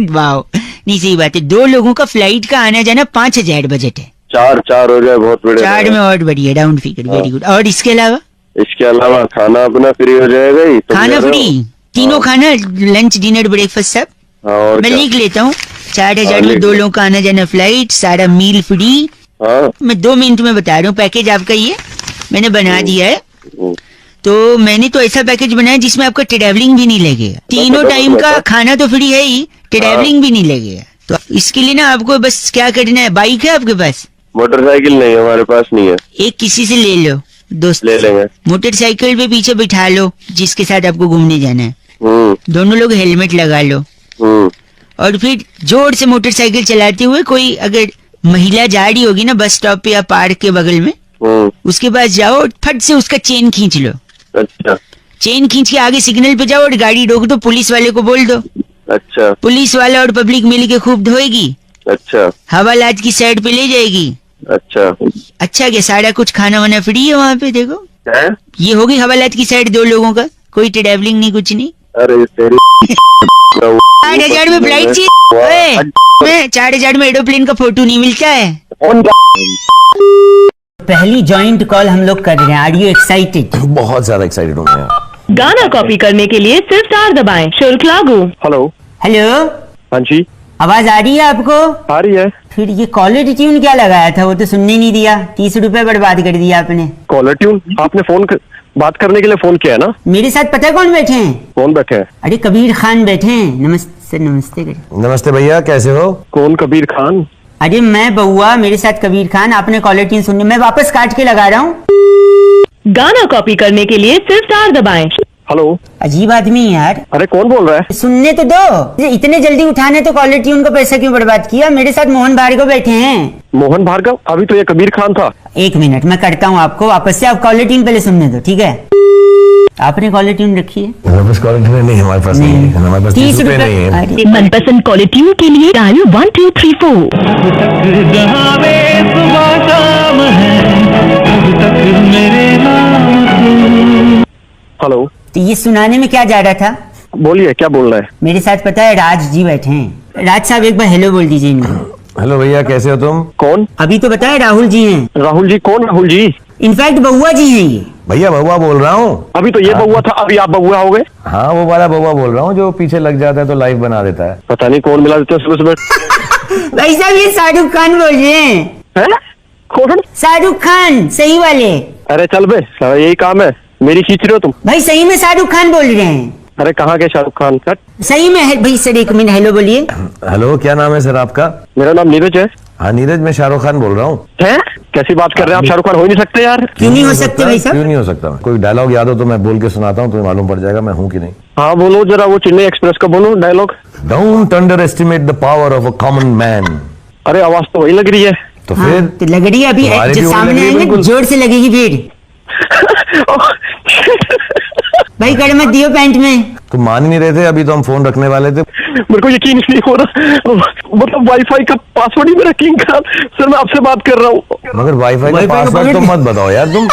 वाह, नहीं सही बात है। 2 लोगों का फ्लाइट का आना जाना 5,000 बजट है। 4 हो जाए, बहुत बढ़िया। 4 में और बढ़िया, राउंड फिगर, वेरी गुड। और इसके अलावा इसके अलावा खाना अपना फ्री हो जाएगा ही। तुम खाना कह रहे हो? फ्री, तीनों खाना, लंच डिनर ब्रेकफास्ट सब। हाँ, और मैं क्या? लिख लेता हूँ। 4,000 हाँ, में लिख 2 लो। लोगों का आना जाना, फ्लाइट, सारा मील फ्री। हाँ। मैं 2 मिनट में बता रहा हूँ। पैकेज आपका ये मैंने बना दिया है। हम्म, तो मैंने तो ऐसा पैकेज बनाया जिसमें आपका ट्रैवलिंग भी नहीं लगेगा। तीनों टाइम का खाना तो फ्री है ही, ट्रैवलिंग भी नहीं लगेगा। तो इसके लिए ना आपको बस क्या करना है, बाइक है आपके पास? मोटरसाइकिल नहीं है, हमारे पास नहीं है। एक किसी से ले लो, दोस्त ले लेंगे। मोटरसाइकिल पे पीछे बिठा लो जिसके साथ आपको घूमने जाना है। दोनों लोग हेलमेट लगा लो, और फिर जोर से मोटरसाइकिल चलाते हुए, कोई अगर महिला जा रही होगी ना बस स्टॉप पे या पार्क के बगल में, उसके पास जाओ और फट से उसका चेन खींच लो। अच्छा चेन खींच के आगे सिग्नल पे जाओ और गाड़ी रोक दो, पुलिस वाले को बोल दो। अच्छा पुलिस वाला और पब्लिक मिल के खूब धोएगी, अच्छा हवालात की साइड पे ले जाएगी। अच्छा। अच्छा क्या, सारा कुछ खाना वाना फ्री है वहाँ पे। देखो है? ये होगी हवालात की साइड 2 लोगों का, कोई ट्रैवलिंग नहीं, कुछ नहीं। अरे तेरी 8,000 में फ्लाइट चाहिए? 4,000 में एरोप्लेन का फोटो नहीं मिलता है। पहली जॉइंट कॉल हम लोग कर रहे हैं। Are you excited? बहुत ज्यादा एक्साइटेड हूँ मैं। गाना कॉपी करने के लिए सिर्फ 4 दबाएं। शुल्क लागू। हेलो। हेलो, हाँ जी। आवाज आ रही है आपको? आ रही है। फिर ये कॉलर ट्यून क्या लगाया था? वो तो सुनने नहीं दिया। 30 रुपए बर्बाद कर दिया आपने। Caller tune? आपने बात करने के लिए फोन किया है ना? मेरे साथ पता है कौन बैठे हैं? कौन बैठे हैं? अरे कबीर खान बैठे हैं। नमस्ते नमस्ते करें। नमस्ते भैया, कैसे हो? कौन कबीर खान? अरे मैं बउआ, मेरे साथ कबीर खान। आपने कॉलर ट्यून सुननी, मैं वापस काट के लगा रहा हूँ। गाना कॉपी करने के लिए सिर्फ स्टार दबाएं। हेलो। अजीब आदमी है यार। अरे कौन बोल रहा है? सुनने तो दो। इतने जल्दी उठाने तो कॉलर ट्यून का पैसा क्यों बर्बाद किया? मेरे साथ मोहन भार्गव बैठे हैं। मोहन भार्गव? अभी तो ये कबीर खान था। 1 मिनट मैं करता हूँ आपको वापस से। आप कॉलर ट्यून पहले सुनने दो, ठीक है? आपने कॉलर ट्यून रखी है? हमारे पास कॉलर ट्यून नहीं, हमारे पास नहीं है। हमारे पास 30 रुपए नहीं है। अरे मनपसंद कॉलर ट्यून के लिए डायल 1 2 3 4। हेलो। तो ये सुनाने में क्या जा रहा था? बोलिए, क्या बोल रहा है? मेरे साथ पता है राज जी बैठे हैं। राज साहब एक बार हेलो बोल दीजिए इनको। हेलो भैया, कैसे हो तुम? कौन? अभी तो पता है राहुल जी हैं। राहुल जी? कौन राहुल जी? इनफैक्ट बउआ जी हैं ये। भैया बउआ बोल रहा हूँ। अभी तो ये बउआ था, अभी आप बउआ हो गए? हाँ, वो वाला बउआ बोल रहा हूँ जो पीछे लग जाता है तो लाइव बना देता है। पता नहीं कौन मिला देता है सुबह सुबह। भाई साहब ये शाहरुख खान बोल रहे हैं। है? कौन? शाहरुख खान, सही वाले। अरे चल बे, यही काम है। मेरी खींच रहे हो तुम? भाई सही में शाहरुख खान बोल रहे हैं। अरे कहाँ के शाहरुख खान? सही में है भाई। सर 1 मिनट हेलो बोलिए। हेलो, क्या नाम है सर आपका? मेरा नाम नीरज है। हाँ नीरज, मैं शाहरुख खान बोल रहा हूँ। है? कैसी बात कर रहे हैं आप? शाहरुख खान हो ही नहीं सकते यार। क्यों नहीं हो सकते भाई साहब? क्यों नहीं हो सकता? कोई डायलॉग याद हो तो मैं बोल के सुनाता हूँ, तुम्हें मालूम पड़ जाएगा मैं हूँ कि नहीं। हाँ बोलो जरा, वो चेन्नई एक्सप्रेस का बोलो dialogue. Don't underestimate the power of a common man. अरे आवाज तो वही लग रही है। तो हाँ, फिर तो लग रही है अभी तुम्हारी भी जो वही लग सामने रही है, आएंगे बिल्कुल। जोर से लगेगी फिर। भाई कर मत दियो पैंट में। तुम मान ही नहीं रहे थे, अभी तो हम फोन रखने वाले थे। मेरे को यकीन नहीं हो रहा। मतलब वाईफाई का पासवर्ड ही मेरा किंग खान। सर मैं आपसे बात कर रहा हूँ। मगर वाईफाई का पासवर्ड तो मत बताओ यार तुम।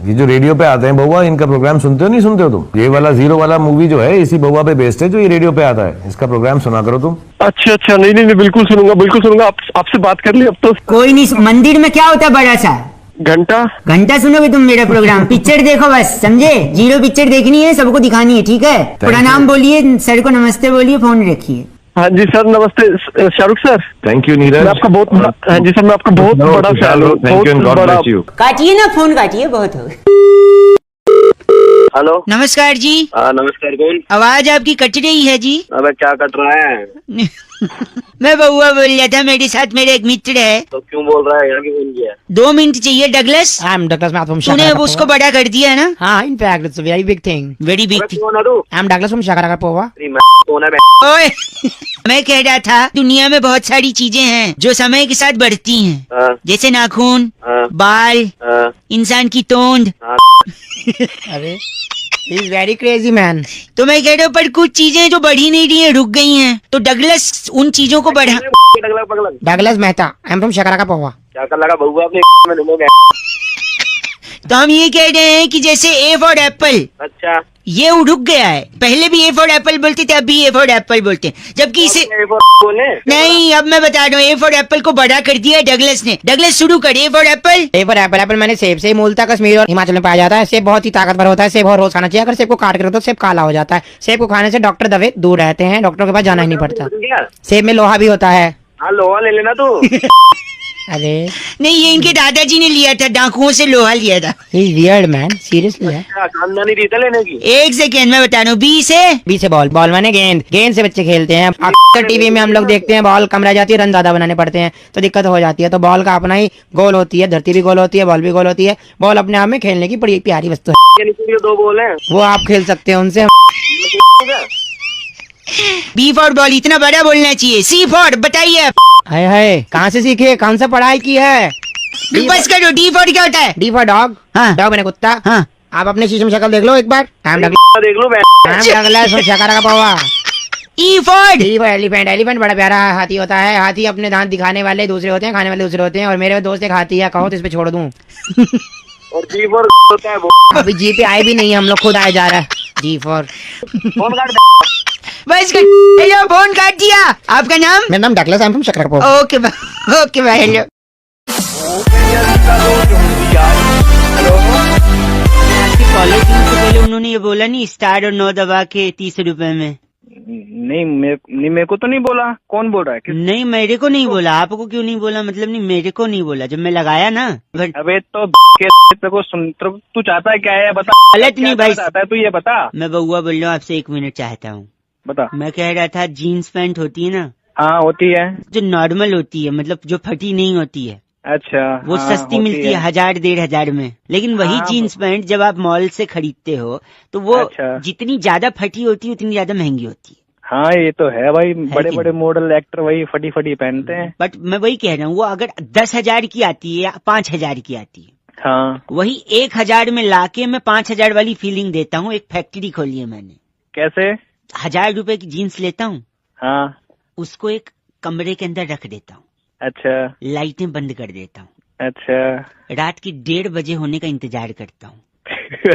ये जो रेडियो पे आते हैं बउआ, इनका प्रोग्राम सुनते हो नहीं सुनते हो तुम? ये वाला 0 वाला मूवी जो है इसी बउआ पे बेस्ड है जो ये रेडियो पे आता है। इसका प्रोग्राम सुना करो तुम। अच्छा अच्छा, नहीं नहीं नहीं, बिल्कुल सुनूंगा बिल्कुल सुनूंगा। आपसे बात कर ली अब तो। कोई नहीं। मंदिर में क्या होता है बड़ा सा? घंटा। घंटा सुनोगे तुम मेरा प्रोग्राम? पिक्चर देखो बस, समझे? 0 पिक्चर देखनी है, सबको दिखानी है, ठीक है? प्रणाम बोलिए, सर को नमस्ते बोलिए, फोन रखिए। हाँ जी सर, नमस्ते Shahrukh sir. Thank you Neeraj. मैं आपका बहुत बड़ा, हाँ जी सर, मैं आपका बहुत बड़ा फैन हूँ। Thank you and God bless you. काटिए ना फोन, काटिए, बहुत हो गया। हेलो। नमस्कार जी। नमस्कार। कौन? आवाज आपकी कट रही है जी। अबे क्या कट रहा है? मैं बउआ बोल रहा था, मेरे साथ मेरे एक मित्र है। तो क्यों बोल रहा है? यहाँ की फोन किया? 2 मिनट चाहिए डगलस। I'm Douglas from तूने Shakara अब उसको बड़ा कर दिया है ना? हाँ, in fact, it's a very big thing. Very big thing. कौन है तू? I'm Douglas from Shakara Pova. कौन है? ओए मैं कह रहा था दुनिया में बहुत सारी चीजें हैं जो समय के साथ बढ़ती हैं, हाँ, जैसे नाखून, हाँ, बाल, हाँ, इंसान की तोंद। अरे, he's very crazy man. तो मैं कह रहा हूँ पर कुछ चीजें जो बढ़ी नहीं रही हैं, रुक गई हैं, तो डगलस उन चीजों को बढ़ा। Douglas Mehta. I'm from Shakara Pova. क्या कर लगा बउआ अपने में डूबोगे? तो हम ये कह रहे हैं कि जैसे ए फॉर एप्पल, अच्छा, ये रुक गया है। पहले भी ए फॉर एप्पल बोलते थे, अब भी ए फॉर एप्पल बोलते हैं, जबकि इसे बोले नहीं। अब मैं बता रहा हूँ, ए फॉर एप्पल को बड़ा कर दिया डगलस ने। डगलस शुरू कर। A for Apple. A for apple. Apple मैंने सेब से मूलतः कश्मीर और हिमाचल में पाया जाता है। सेब बहुत ही ताकतवर होता है। सेब और रोज खाना चाहिए। अगर सेब को काट कर तो सेब काला हो जाता है। सेब को खाने से डॉक्टर दवे दूर रहते हैं। डॉक्टर के पास जाना ही नहीं पड़ता। सेब में लोहा भी होता है। हाँ लोहा ले लेना तू। अरे, नहीं, ये इनके दादाजी ने लिया था, डाकुओं से लोहा लिया था। he's weird man. Seriously है। खानदानी रीत है लेने की। एक सेकेंड मैं बता रहा हूँ। बी से बॉल। बॉल माने गेंद। गेंद से बच्चे खेलते हैं। अक्सर टीवी में हम लोग देखते हैं बॉल कम रह जाती है, रन ज्यादा बनाने पड़ते हैं तो दिक्कत हो जाती है। तो बॉल का अपना ही गोल होती है। धरती भी गोल होती है, बॉल भी गोल होती है। बॉल अपने आप में खेलने की बड़ी प्यारी वस्तु है। ये नीचे 2 बॉल हैं। वो आप खेल सकते हैं उनसे। बी फॉर बॉल इतना बड़ा बोलना चाहिए। सी फॉर बताइए। हाय हाय, कहाँ से सीखे? कौन सा पढ़ाई की है? बस करो। डी फॉर क्या होता है? D for dog. हाँ। डॉग मैंने कुत्ता। हाँ। आप अपने शीशे में शक्ल देख लो एक बार। देख लो मैं। शकारा का पौवा। E for D for elephant. Elephant बड़ा प्यारा हाथी होता है। हाथी अपने दांत दिखाने वाले दूसरे होते हैं, खाने वाले दूसरे होते हैं। और मेरे दोस्त एक हाथी है, कहो तो इस पे छोड़ दूं। और जी फॉर होता है वो। अभी जी पे आए भी नहीं, हम लोग खुद आए जा रहा है। जी फॉर फोन काट दे। बस कर। हेलो, फोन काट दिया। आपका नाम? मेरा नाम डगलस, आई एम फ्रॉम शकारा पौवा। Okay okay bye. हेलो। आपकी कॉलर ट्यून से पहले उन्होंने ये बोला नहीं, स्टार और 9 दबा के 30 रुपए में। नहीं मेरे को तो नहीं बोला। कौन बोल रहा है? नहीं मेरे को नहीं बोला। आपको क्यों नहीं बोला? मतलब नहीं मेरे को नहीं बोला जब मैं लगाया ना। अबे तो तेरे को सुन, तू चाहता है क्या है बता। गलत नहीं भाई, चाहता है तू ये बता। मैं बउआ बोल रहा हूँ आपसे, 1 मिनट चाहता हूँ। बता। मैं कह रहा था जीन्स पैंट होती है ना, हाँ होती है, जो नॉर्मल होती है, मतलब जो फटी नहीं होती है, अच्छा वो हाँ, सस्ती मिलती है 1000-1500 में। लेकिन वही हाँ, जीन्स पैंट जब आप मॉल से खरीदते हो तो वो अच्छा। जितनी ज्यादा फटी होती है उतनी ज्यादा महंगी होती है। हाँ ये तो है भाई, बड़े कि बड़े मॉडल एक्टर वही फटी फटी पहनते हैं। बट मैं वही कह रहा हूँ, वो अगर 10,000 की आती है या 5,000 की आती है, हाँ वही 1,000 में लाके मैं 5,000 वाली फीलिंग देता हूँ। एक फैक्ट्री खोली है मैंने। कैसे? 1000 रुपए की जीन्स लेता हूँ, हाँ उसको एक कमरे के अंदर रख देता हूँ, अच्छा लाइटें बंद कर देता हूँ, अच्छा रात की 1:30 बजे होने का इंतजार करता हूँ।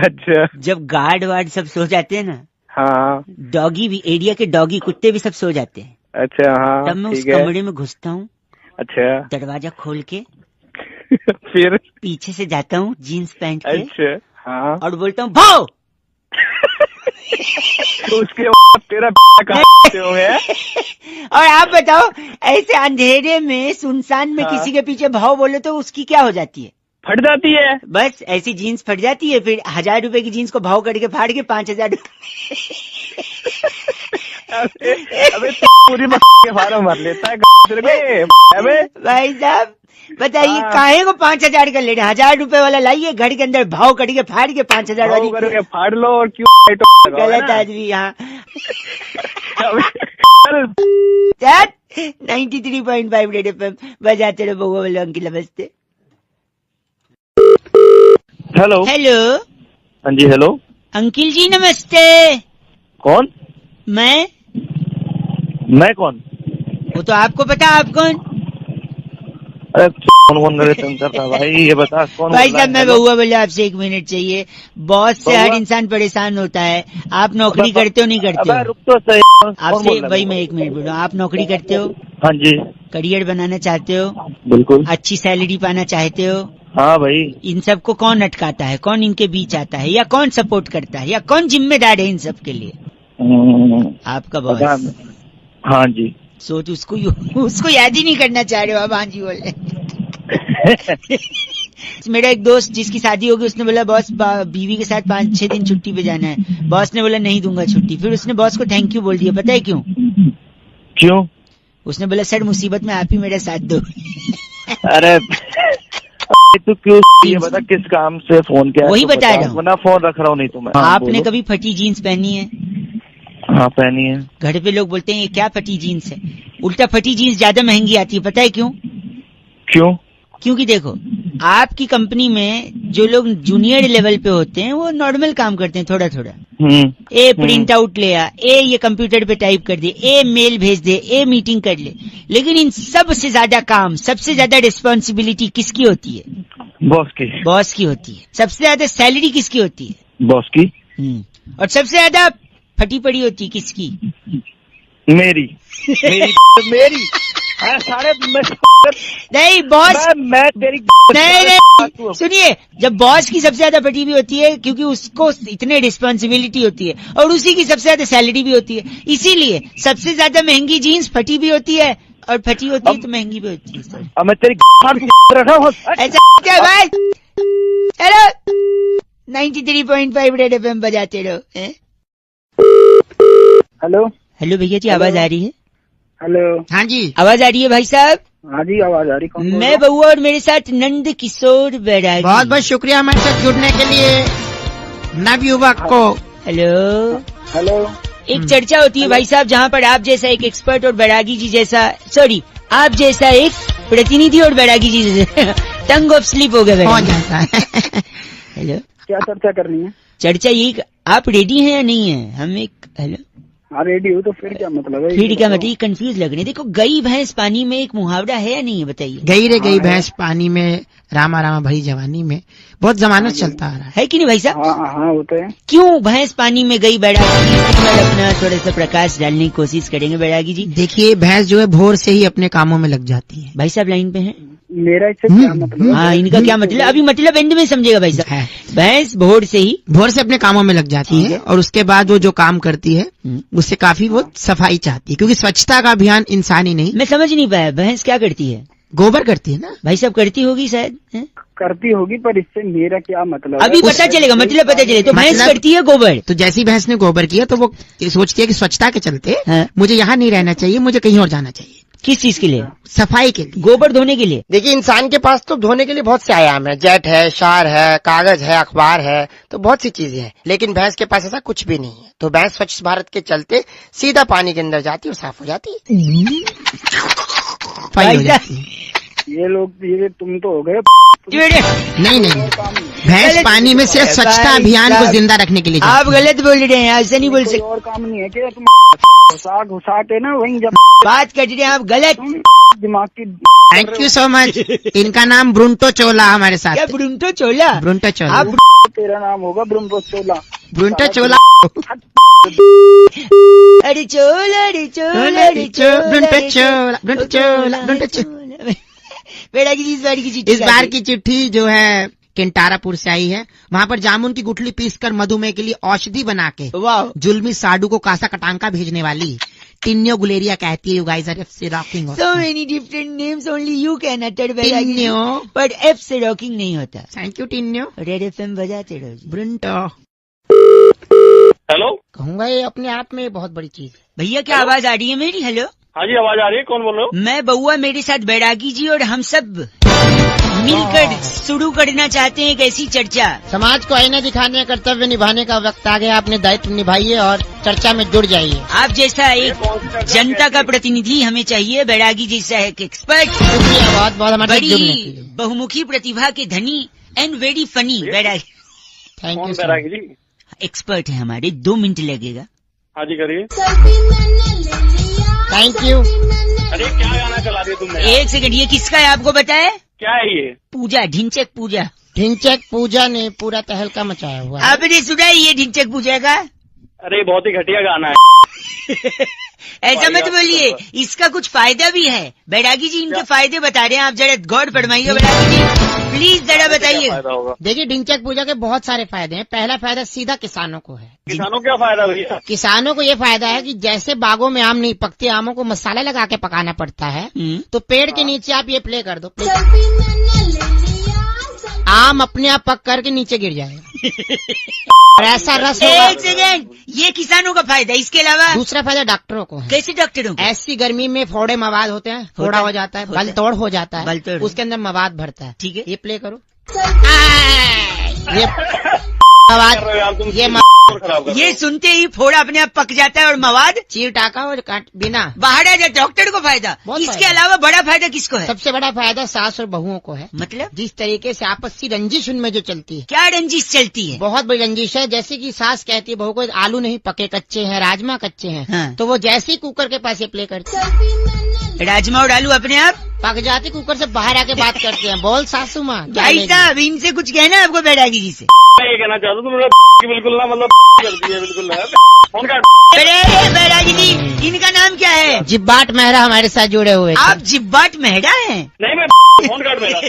अच्छा जब गार्ड वार्ड सब सो जाते हैं ना, हाँ डॉगी भी, एरिया के डॉगी कुत्ते भी सब सो जाते हैं, अच्छा हाँ तब मैं उस ठीक है। कमरे में घुसता हूँ, अच्छा दरवाजा खोल के फिर पीछे से जाता हूँ जीन्स पैंट के, अच्छा हाँ और बोलता हूँ भाओ। उसके बाद तेरा कहाँ होंगे? और आप बताओ, ऐसे अंधेरे में सुनसान में हाँ। किसी के पीछे भाव बोलो तो उसकी क्या हो जाती है? फट जाती है। बस ऐसी जीन्स फट जाती है। फिर 1000 रुपए की जीन्स को भाव करके फाड़ के 5,000 अबे पूरी के फार्म भर लेता है। अबे भाई साहब बताइए, हाँ। काहे को 5,000 का ले रहे? 1000 रुपए वाला लाइए, घर के अंदर भाव करके फाड़ के 5,000 वाली करके फाड़ लो और क्यों गलत आदमी यहाँ। 93.5 रेड एफएम बजाते रहो। बउआ बोलो अंकिल नमस्ते। हेलो। हेलो हाँ जी हेलो। अंकिल जी नमस्ते। कौन? मैं कौन? वो तो आपको पता, आप कौन? अरे कौन करे तुम करता भाई, ये बता कौन? भाई साहब मैं बउआ बोले आपसे 1 मिनट चाहिए। बॉस से हर इंसान परेशान होता है। आप नौकरी करते हो नहीं करते हो? रुक तो सही। आपसे वही मैं 1 मिनट बोल रहा हूँ। आप नौकरी करते हो? हाँ जी करियर बनाना चाहते हो? बिल्कुल। अच्छी सैलरी पाना चाहते हो? हाँ भाई। इन सब को कौन अटकाता है? कौन इनके बीच आता है? या कौन सपोर्ट करता है? या कौन जिम्मेदार है इन सब के लिए? आपका बॉस। हाँ जी। सोच उसको याद ही नहीं करना चाह रहे हो आप? हाँ जी बोल रहे। मेरा एक दोस्त जिसकी शादी होगी, उसने बोला बॉस बीवी के साथ 5-6 दिन छुट्टी पे जाना है। बॉस ने बोला नहीं दूंगा छुट्टी। फिर उसने बॉस को थैंक यू बोल दिया। पता है क्यों? क्यों? उसने बोला सर मुसीबत में आप ही मेरा साथ दो। अरे तू क्यों ये बता किस काम से फोन किया? वही बता रहा हूँ। ना फोन रख रहा हूँ नहीं तो मैं। आपने कभी फटी जीन्स पहनी है? हाँ पहनी है। घर पे लोग बोलते हैं ये क्या फटी जीन्स है। उल्टा फटी जीन्स ज्यादा महंगी आती है। पता है क्यों? क्यों? क्योंकि देखो, आपकी कंपनी में जो लोग जूनियर लेवल पे होते हैं वो नॉर्मल काम करते हैं, थोड़ा थोड़ा। ए प्रिंट आउट ले आ, ए ये कंप्यूटर पे टाइप कर दे, ए मेल भेज दे, ए मीटिंग कर ले। लेकिन इन सबसे ज्यादा काम, सबसे ज्यादा रिस्पॉन्सिबिलिटी किसकी होती है? बॉस की। बॉस की होती है। सबसे ज्यादा सैलरी किसकी होती है? बॉस की। और सबसे ज्यादा फटी पड़ी होती है किसकी? मेरी। मेरी। सारे नहीं बॉस, मैं तेरी नहीं सुनिए, जब बॉस की सबसे ज्यादा फटी भी होती है क्योंकि उसको इतने रिस्पॉन्सिबिलिटी होती है, और उसी की सबसे ज्यादा सैलरी भी होती है। इसीलिए सबसे ज्यादा महंगी जीन्स फटी भी होती है, और फटी होती है तो महंगी भी होती है। सर अब मैं तेरी ऐसा क्या भाई? चलो 93.5 रेड एफएम बजाते रहो। हेलो हेलो भैया जी, आवाज आ रही है? हेलो। हाँ जी आवाज आ रही है भाई साहब? हाँ जी आवाज आ रही। कौन बोल मैं बउआ और मेरे साथ नंद किशोर बैरागी। बहुत बहुत शुक्रिया हमारे साथ जुड़ने के लिए नव युवक को। हेलो। हेलो। एक चर्चा होती है भाई साहब जहाँ पर आप जैसा एक एक्सपर्ट और बैरागी जी जैसा, सॉरी आप जैसा एक प्रतिनिधि और बैरागी जी जैसा टंग ऑफ स्लिप हो गया हो जाता है। हेलो। क्या चर्चा करनी है? चर्चा ये, आप रेडी हैं या नहीं है? हम एक, हेलो, हाँ रेडी हो तो फिर क्या मतलब है? फिर क्या मतलब? ये कंफ्यूज लग रहे हैं। देखो, गई भैंस पानी में एक मुहावरा है या नहीं है? बताइए। गई रे गई भैंस पानी में, रामा रामा भरी जवानी में, बहुत जमाना चलता आ रहा है कि नहीं भाई साहब? हाँ होते हैं। क्यों भैंस पानी में गई बैरागी जी? इस पर अपना थोड़ा सा प्रकाश डालने की कोशिश करेंगे बैरागी जी। देखिए भैंस जो है भोर से ही अपने कामों में लग जाती है। भाई साहब लाइन पे हैं? मेरा इससे क्या मतलब? हाँ, इनका क्या मतलब? अभी मतलब एंड में समझेगा भाई साहब। भैंस भोर से ही भोर से अपने कामों में लग जाती है और उसके बाद वो जो काम करती है उससे काफी वो सफाई चाहती है, क्योंकि स्वच्छता का अभियान इंसान ही नहीं, मैं समझ नहीं पाया, भैंस क्या करती है? गोबर करती है ना भाई साहब करती होगी शायद, हैं? करती होगी, पर इससे मेरा क्या मतलब? अभी पता चलेगा, मतलब पता चले। तो भैंस मतलब- करती है गोबर। तो जैसी भैंस ने गोबर किया तो वो सोचती है कि स्वच्छता के चलते हाँ। मुझे यहाँ नहीं रहना चाहिए, मुझे कहीं और जाना चाहिए। किस चीज के लिए? सफाई के लिए, गोबर धोने के लिए। देखिए इंसान के पास तो धोने के लिए बहुत से आयाम है, जेट है, शार है, कागज है, अखबार है, तो बहुत सी चीजें हैं, लेकिन भैंस के पास ऐसा कुछ भी नहीं है। तो भैंस स्वच्छ भारत के चलते सीधा पानी के अंदर जाती है और साफ हो जाती है, सफाई हो जाती है। ये लोग, ये तुम तो हो गए। नहीं नहीं, भैंस पानी में सिर्फ स्वच्छता अभियान को जिंदा रखने के लिए आप जाती है। गलत बोल रहे हैं, ऐसा नहीं बोल कोई सकते। और काम नहीं है क्या? तुम घुसा के ना वहीं जब बात कर रहे हैं आप गलत। दिमाग की। Thank you so much. इनका नाम ब्रुंटो चोला हमारे साथ क्या है। ब्रुंटो चोला? ब्रुंटो चोला, आप तेरा नाम होगा ब्रह्मो चोला। ब्रुंटो चोला, अरे चोला, अरे चोला, अरे चोला, ब्रुंटो चोला, ब्रुंटो चोला, ब्रुंटो चोला। बेटा की इस बार की चिट्ठी, इस बार की चिट्ठी जो है केंटारापुर से आई है। वहाँ पर जामुन की गुठली पीसकर मधुमेह के लिए औषधि बना के वाह, जुल्मी साडू को कासा कटांका भेजने वाली टिन्यो गुलेरिया कहती है, यू गाइस आर एफ से rocking. so many different names only you can utter, Tinyo, but F से रॉकिंग नहीं होता। Thank you Tinyo. Red FM बजाते रहो जी। ब्रुंटो, हेलो, कहूंगा ये अपने आप में बहुत बड़ी चीज है। भैया क्या आवाज आ रही है मेरी? हेलो, हाँ जी आवाज आ रही है, कौन बोल रहे हो? मैं बउआ, मेरे साथ बैरागी जी और हम सब मिलकर शुरू करना चाहते हैं एक ऐसी चर्चा। समाज को आईना दिखाने का कर्तव्य निभाने का वक्त आ गया, अपने दायित्व निभाइए और चर्चा में जुड़ जाइए। आप जैसा एक जनता का प्रतिनिधि हमें चाहिए, बैरागी जैसा एक एक्सपर्ट, शुक्रिया बहुत बहुत हमारे साथ जुड़ने के बड़ी लिए। बहुमुखी प्रतिभा के धनी and very funny Bairagi. Thank कौन you so Bairagi ji? Expert है हमारे, 2 मिनट लगेगा। हाँ जी करिए। Thank you. अरे क्या गाना चला दिया तुमने? एक सेकंड, ये किसका है आपको बताया? क्या है ये? पूजा, ढिंचक पूजा। ढिंचक पूजा ने पूरा तहलका मचाया हुआ है। आपने सुना है ये ढिंचक पूजा का? अरे बहुत ही घटिया गाना है। ऐसा मत बोलिए, इसका कुछ फायदा भी है। बैरागी जी इनके फायदे बता रहे हैं, आप जरा गौर फरमाइए बैरागी जी, प्लीज जरा बताइए। फायदा होगा? देखिए ढिंचक पूजा के बहुत सारे फायदे हैं। पहला फायदा सीधा किसानों को है। किसानों को क्या फायदा भैया? किसानों को ये फायदा है कि जैसे बागों में आम नहीं पकते, आमों को मसाला लगा के पकाना पड़ता है, तो पेड़ के नीचे आप ये प्ले कर दो, आम अपने आप पक करके नीचे गिर जाएगा और ऐसा रस होगा। एक सेकंड, ये किसानों का फायदा, इसके अलावा दूसरा फायदा डॉक्टरों को है। कैसे डॉक्टरों को? ऐसी गर्मी में फोड़े मवाद होते हैं, फोड़ा हो जाता है, बल तोड़ हो जाता है, बल तोड़। उसके अंदर मवाद भरता है। ठीक है, ये प्ले करो, ये मवाद, ये खराब कर ये सुनते ही फोड़ा अपने आप पक जाता है और मवाद चीर टाका और काट बिना। बाहर आ जाए, डॉक्टर को फायदा। बहुत इसके फायदा। अलावा बड़ा फायदा किसको है? सबसे बड़ा फायदा सास और बहुओं को है। मतलब जिस तरीके से आपसी रंजिश उनमें जो चलती है, क्या रंजिश चलती है? बहुत बड़ी रंजिश है। जैसे कि सास कहती है बहू को, आलू नहीं पके कच्चे हैं, राजमा कच्चे हैं, हाँ। तो वो जैसे ही कुकर के पास ये प्ले करती है, राजमा और आलू अपने आप पक जाती, कुकर से बाहर आके बात करते हैं, बोल सासू माँ क्या भाई लेगी? साहब, इनसे कुछ कहना है आपको बैरागी जी से? मैं ये कहना चाहता हूँ तुमने बिल्कुल ना मतलब कर दिया बिल्कुल ना। फोन काट। अरे बैरागी जी, इनका नाम क्या है? जिब्बाट मेहरा हमारे साथ जुड़े हुए थे। आप जिब्बाट मेहरा हैं? नहीं मैं फोन काट मेरा।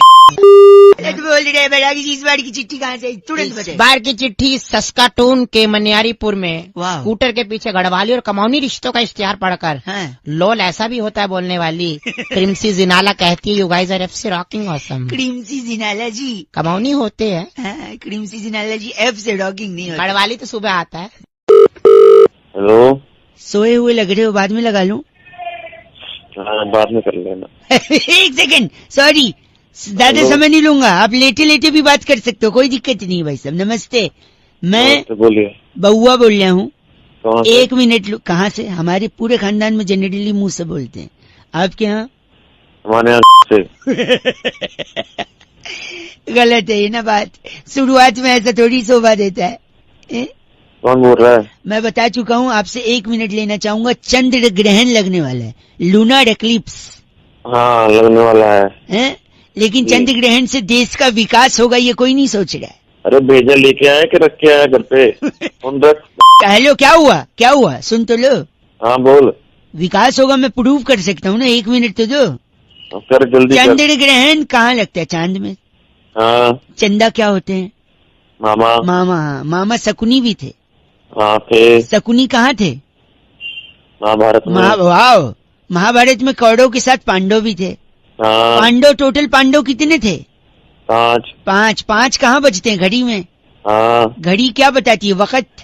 गलत बोल रहे हैं बैरागी जी, इस बार की चिट्ठी कहाँ से? तुरंत इस बताइए। बार की चिट्ठी सस्काटून के मनियारीपुर में वाह। स्कूटर के पीछे गढ़वाली और कमौनी रिश्तों का इश्तिहार पढ़कर हाँ। लोल ऐसा भी होता है बोलने वाली क्रिमसी जिनाला कहती है, यू गाइस आर एफ से रॉकिंग ऑसम। क्रीमसी जिनाला जी, कमौनी होते हैं, हाँ, क्रीमसी जिनाला जी एफ से रॉकिंग नहीं होता। गढ़वाली तो सुबह आता है। हेलो, सोए हुए लग रहे हो, बाद में लगा लूं? हाँ बाद में कर लेना। एक सेकंड, सॉरी, ज्यादा हेलो। समय नहीं लूंगा, आप लेटे लेटे भी बात कर सकते हो, कोई दिक्कत नहीं है भाई साहब। नमस्ते, मैं तो बोलिए, बउआ बोल रहा हूँ। कहाँ से? 1 मिनट कहाँ से? हमारे पूरे खानदान में जनरली मुंह से बोलते हैं, आपके यहाँ? हमारे यहाँ से। गलत है ये ना बात, शुरुआत में ऐसा थोड़ी शोभा देता है। कौन बोल रहा है? मैं बता चुका हूँ, आपसे 1 मिनट लेना चाहूंगा। चंद्र ग्रहण लगने वाला है, लूनार एक्लिप्स हाँ लगने वाला है। लेकिन चंद्र ग्रहण से देश का विकास होगा ये कोई नहीं सोच रहा है। अरे भेजा लेके आए कि रख के आए घर पे? फोन रख। हेलो, क्या हुआ? क्या हुआ? सुन तो लो। हाँ बोल। विकास होगा, मैं प्रूव कर सकता हूँ ना, 1 मिनट तो दो। कर जल्दी कर। चंद्र ग्रहण कहाँ लगता है? चांद में। हाँ चंदा क्या होते हैं? मामा। मामा। मामा शकुनी भी थे। हाँ थे। शकुनी कहाँ थे? महाभारत में। वाह, महाभारत में कौरवों के साथ पांडव भी थे। हाँ। पांडव, टोटल पांडव कितने थे? 5। पांच कहाँ बजते हैं? घड़ी में। हाँ। घड़ी क्या बताती है? वक्त,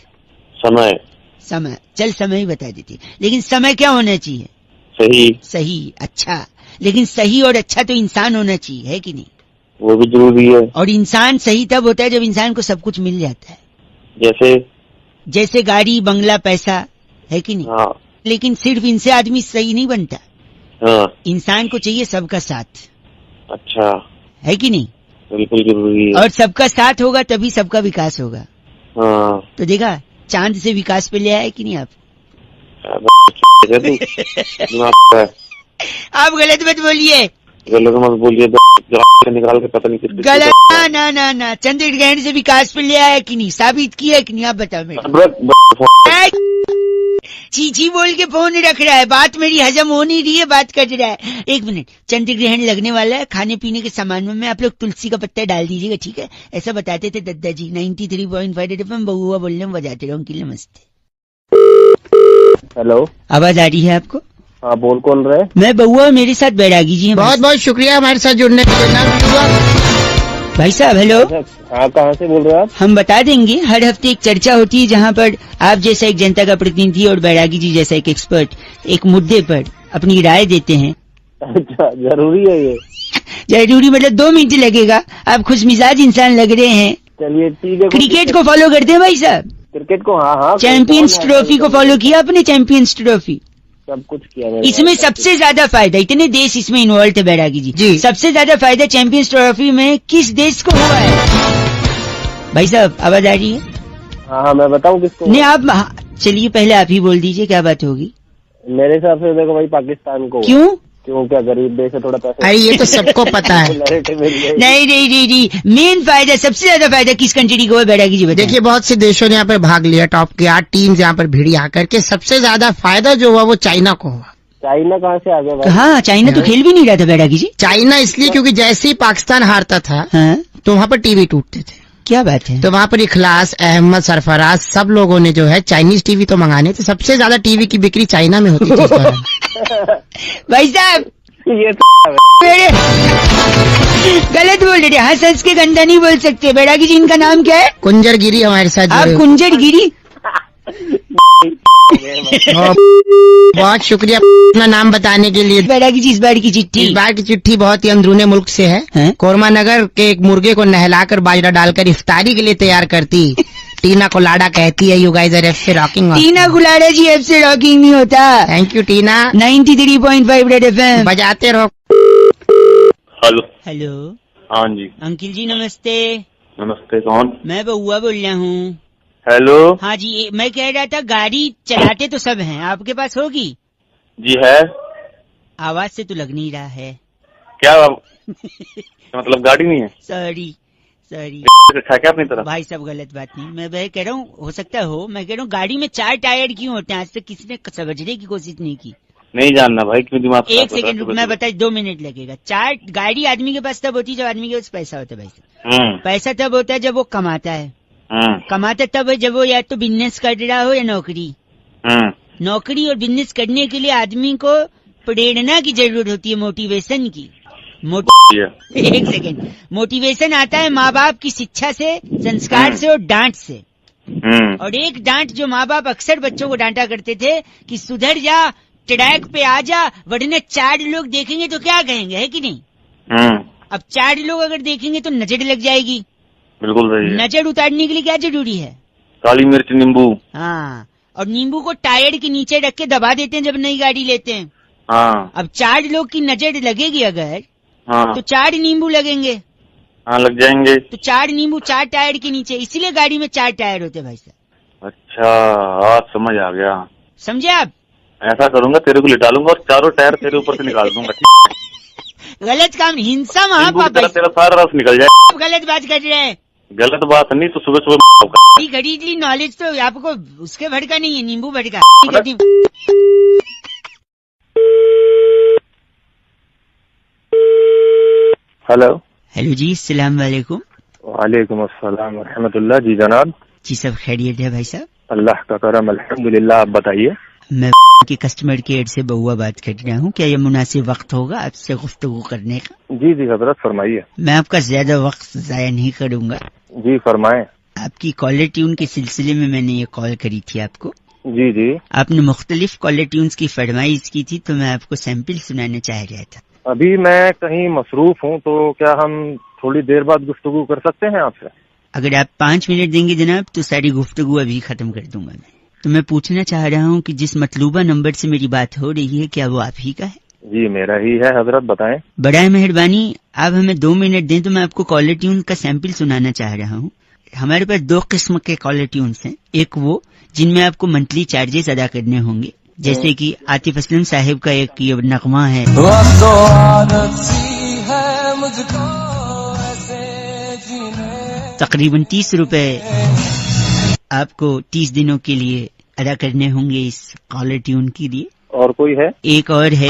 समय। समय, चल समय ही बता देती है, लेकिन समय क्या होना चाहिए? सही। सही, अच्छा। लेकिन सही और अच्छा तो इंसान होना चाहिए, है कि नहीं? वो भी जरूरी है। और इंसान सही तब होता है जब इंसान को सब कुछ मिल जाता है। जैसे गाड़ी, बंगला, पैसा, है कि नहीं? हाँ। लेकिन सिर्फ इनसे आदमी सही नहीं बनता। हाँ। इंसान को चाहिए सबका साथ। अच्छा। है कि नहीं? बिल्कुल जरूरी है। और सबका साथ होगा तभी सबका विकास होगा। हाँ। तो देखा, चांद से विकास पे ले आए कि नहीं आप? आप गलत मत बोलिए। गलत मत बोलिए, निकाल के पता नहीं किस गलत। ना, चंद्र ग्रहण से विकास पे ले आया कि नहीं? साबित किया कि नहीं? आप बताओ मेरे। चीची बोल के फोन रख रहा है, बात मेरी हजम हो नहीं रही है, बात कर रहा है। 1 मिनट, चंद्र ग्रहण लगने वाला है, खाने पीने के सामान में आप लोग तुलसी का पत्ता डाल दीजिएगा, ठीक है? ऐसा बताते थे दादाजी। 93.5 FM बहुआ बोलने में बजाते रहो। अंकिल नमस्ते। हेलो, आवाज आ रही है आपको? हाँ बोल, कौन रहे? मैं बहुआ, मेरे साथ बैरागी जी हैं। बहुत बहुत शुक्रिया हमारे साथ जुड़ने के लिए। भाई साहब हेलो। हाँ, कहाँ से बोल रहे हैं आप? हम बता देंगे, हर हफ्ते एक चर्चा होती है जहाँ पर आप जैसा एक जनता का प्रतिनिधि और बैरागी जी जैसा एक एक्सपर्ट एक मुद्दे पर अपनी राय देते हैं। अच्छा, जरूरी है ये? जरूरी मतलब 2 मिनट लगेगा। आप खुशमिजाज इंसान लग रहे हैं। चलिए ठीक है। क्रिकेट को फॉलो करते हैं भाई साहब? क्रिकेट को? हाँ। चैंपियंस ट्रॉफी को फॉलो किया आपने? चैंपियंस ट्रॉफी सब कुछ किया। इसमें सबसे ज्यादा फायदा, इतने देश इसमें इन्वॉल्व थे बैरागी जी, सबसे ज्यादा फायदा चैंपियंस ट्रॉफी में किस देश को हुआ है? भाई साहब आवाज आ रही है? हाँ, मैं बताऊँ किसको? नहीं आप चलिए पहले आप ही बोल दीजिए, क्या बात होगी? मेरे हिसाब से देखो भाई, पाकिस्तान को। क्यों? क्या गरीब देश है, थोड़ा पैसा। अरे ये तो सबको पता है। नहीं, मेन फायदा, सबसे ज्यादा फायदा किस कंट्री को है बैरागी जी बताइए? देखिए, बहुत से देशों ने यहाँ पर भाग लिया, टॉप की 8 टीम्स यहाँ पर भिड़ी आकर के। सबसे ज्यादा फायदा जो हुआ वो चाइना को हुआ। चाइना कहाँ से आ गया भाई? हाँ, चाइना तो खेल भी नहीं रहा था बैरागी जी। चाइना इसलिए क्योंकि जैसे ही पाकिस्तान हारता था तो वहाँ पर टीवी टूटते थे। क्या बात है? तो वहाँ पर इखलास, अहमद, सरफराज सब लोगों ने जो है चाइनीज टीवी तो मंगाने थे। सबसे ज्यादा टीवी की बिक्री चाइना में होती थी। भाई साहब ये गलत बोल रहे, हंस हंस के गंदा नहीं बोल सकते। बैरागी जी इनका नाम क्या है? कुंजर गिरी हमारे साथ। आप कुंजर गिरी? बहुत शुक्रिया अपना नाम बताने के लिए। बैरागी जी इस बार की चिट्ठी बहुत ही अंदरूनी मुल्क से है। कोरमा नगर के एक मुर्गे को नहलाकर बाजरा डालकर इफ्तारी के लिए तैयार करती टीना को लाड़ा कहती है। यू गाइस आर एफ से रॉकिंग। टीना गुलाड़ा जी एफ से रॉकिंग नहीं होता। Thank you Tina. 93.5 red FM बजाते रहो। हेलो। हाँ जी। अंकिल जी नमस्ते। नमस्ते, कौन? मैं बहुआ बोल रहा हूँ। हेलो। हाँ जी, मैं कह रहा था गाड़ी चलाते तो सब हैं, आपके पास होगी? जी है। आवाज से तो लग नहीं रहा है। क्या मतलब गाड़ी नहीं है? सॉरी क्या अपनी तरफ? भाई सब गलत बात नहीं, मैं कह रहा हूँ हो सकता हो, मैं कह रहा हूँ गाड़ी में 4 टायर क्यों होते हैं? आज तक किसी ने समझने की कोशिश नहीं की। नहीं जानना भाई, क्यों दिमाग? 1 सेकंड रुक, मैं बता, 2 मिनट लगेगा। 4 गाड़ी आदमी के पास तब होती है जब आदमी के पास पैसा होता है। भाई पैसा तब होता है जब वो कमाता है। कमाता तब है जब वो या तो बिजनेस कर रहा हो या नौकरी। नौकरी और बिजनेस करने के लिए आदमी को प्रेरणा की जरूरत होती है, मोटिवेशन की। 1 सेकेंड, मोटिवेशन आता है माँ बाप की शिक्षा से, संस्कार से और डांट से। और एक डांट जो माँ बाप अक्सर बच्चों को डांटा करते थे कि सुधर जा, ट्रैक पे आ जा, वरना 4 लोग देखेंगे तो क्या कहेंगे, है कि नहीं? अब 4 लोग अगर देखेंगे तो नजर लग जाएगी। बिल्कुल सही है। नजर उतारने के लिए क्या जरूरी है? काली मिर्च, नींबू। हाँ, और नींबू को टायर के नीचे रख के दबा देते हैं जब नई गाड़ी लेते हैं। हाँ। अब 4 लोग की नजर लगेगी अगर, हाँ, तो 4 नींबू लगेंगे। हाँ, लग जाएंगे। तो 4 नींबू 4 टायर के नीचे, इसीलिए गाड़ी में 4 टायर होते भाई साहब। अच्छा, आज समझ आ गया। समझे आप? ऐसा करूंगा, तेरे को लिटा लूंगा और 4 टायर तेरे ऊपर से निकाल दूंगा। गलत काम, हिंसा महापाप। तेरा सारा रस निकल जाए। गलत बात कर रहे हैं। गलत बात नहीं तो सुबह खरीद ली नॉलेज, तो आपको उसके भड़का नहीं है, नींबू भड़का। हेलो। हेलो जी, अस्सलाम वालेकुम। वालेकुम अस्सलाम व रहमतुल्लाह। जी जनाब। जी सब खैरियत है भाई साहब? अल्लाह का करम अल्हम्दुलिल्लाह। आप बताइए। मैं के कस्टमर केयर से बउआ बात कर रहा हूँ। क्या ये मुनासिब वक्त होगा आपसे गुफ्तगू करने का? जी जी हजरत फरमाइए। मैं आपका ज्यादा वक्त जाया नहीं करूंगा। जी फरमाएं। आपकी कॉलर ट्यून के सिलसिले में मैंने ये कॉल करी थी आपको। जी जी। आपने मुख्तलिफ कॉलर ट्यून्स की फरमाइश की थी, तो मैं आपको सैंपल सुनाना चाह रहा था। अभी मैं कहीं मसरूफ हूँ, तो क्या हम थोड़ी देर बाद गुफ्तगू कर सकते हैं आपसे? अगर आप 5 मिनट देंगे जनाब तो सारी गुफ्तगू अभी खत्म कर दूंगा मैं। तो मैं पूछना चाह रहा हूँ कि जिस मतलूबा नंबर से मेरी बात हो रही है, क्या वो आप ही का है? जी मेरा ही है हजरत, बताएं। बड़ा मेहरबानी, आप हमें 2 मिनट दें तो मैं आपको कॉलर ट्यून का सैंपल सुनाना चाह रहा हूँ। हमारे पास 2 किस्म के कॉलर ट्यून्स हैं। एक वो जिनमें आपको मंथली चार्जेस अदा करने होंगे, जैसे कि आतिफ असलम साहिब का एक ये नगमा है, तकरीबन 30 रुपए आपको 30 दिनों के लिए अदा करने होंगे इस कॉलर ट्यून के लिए। और कोई है? एक और है,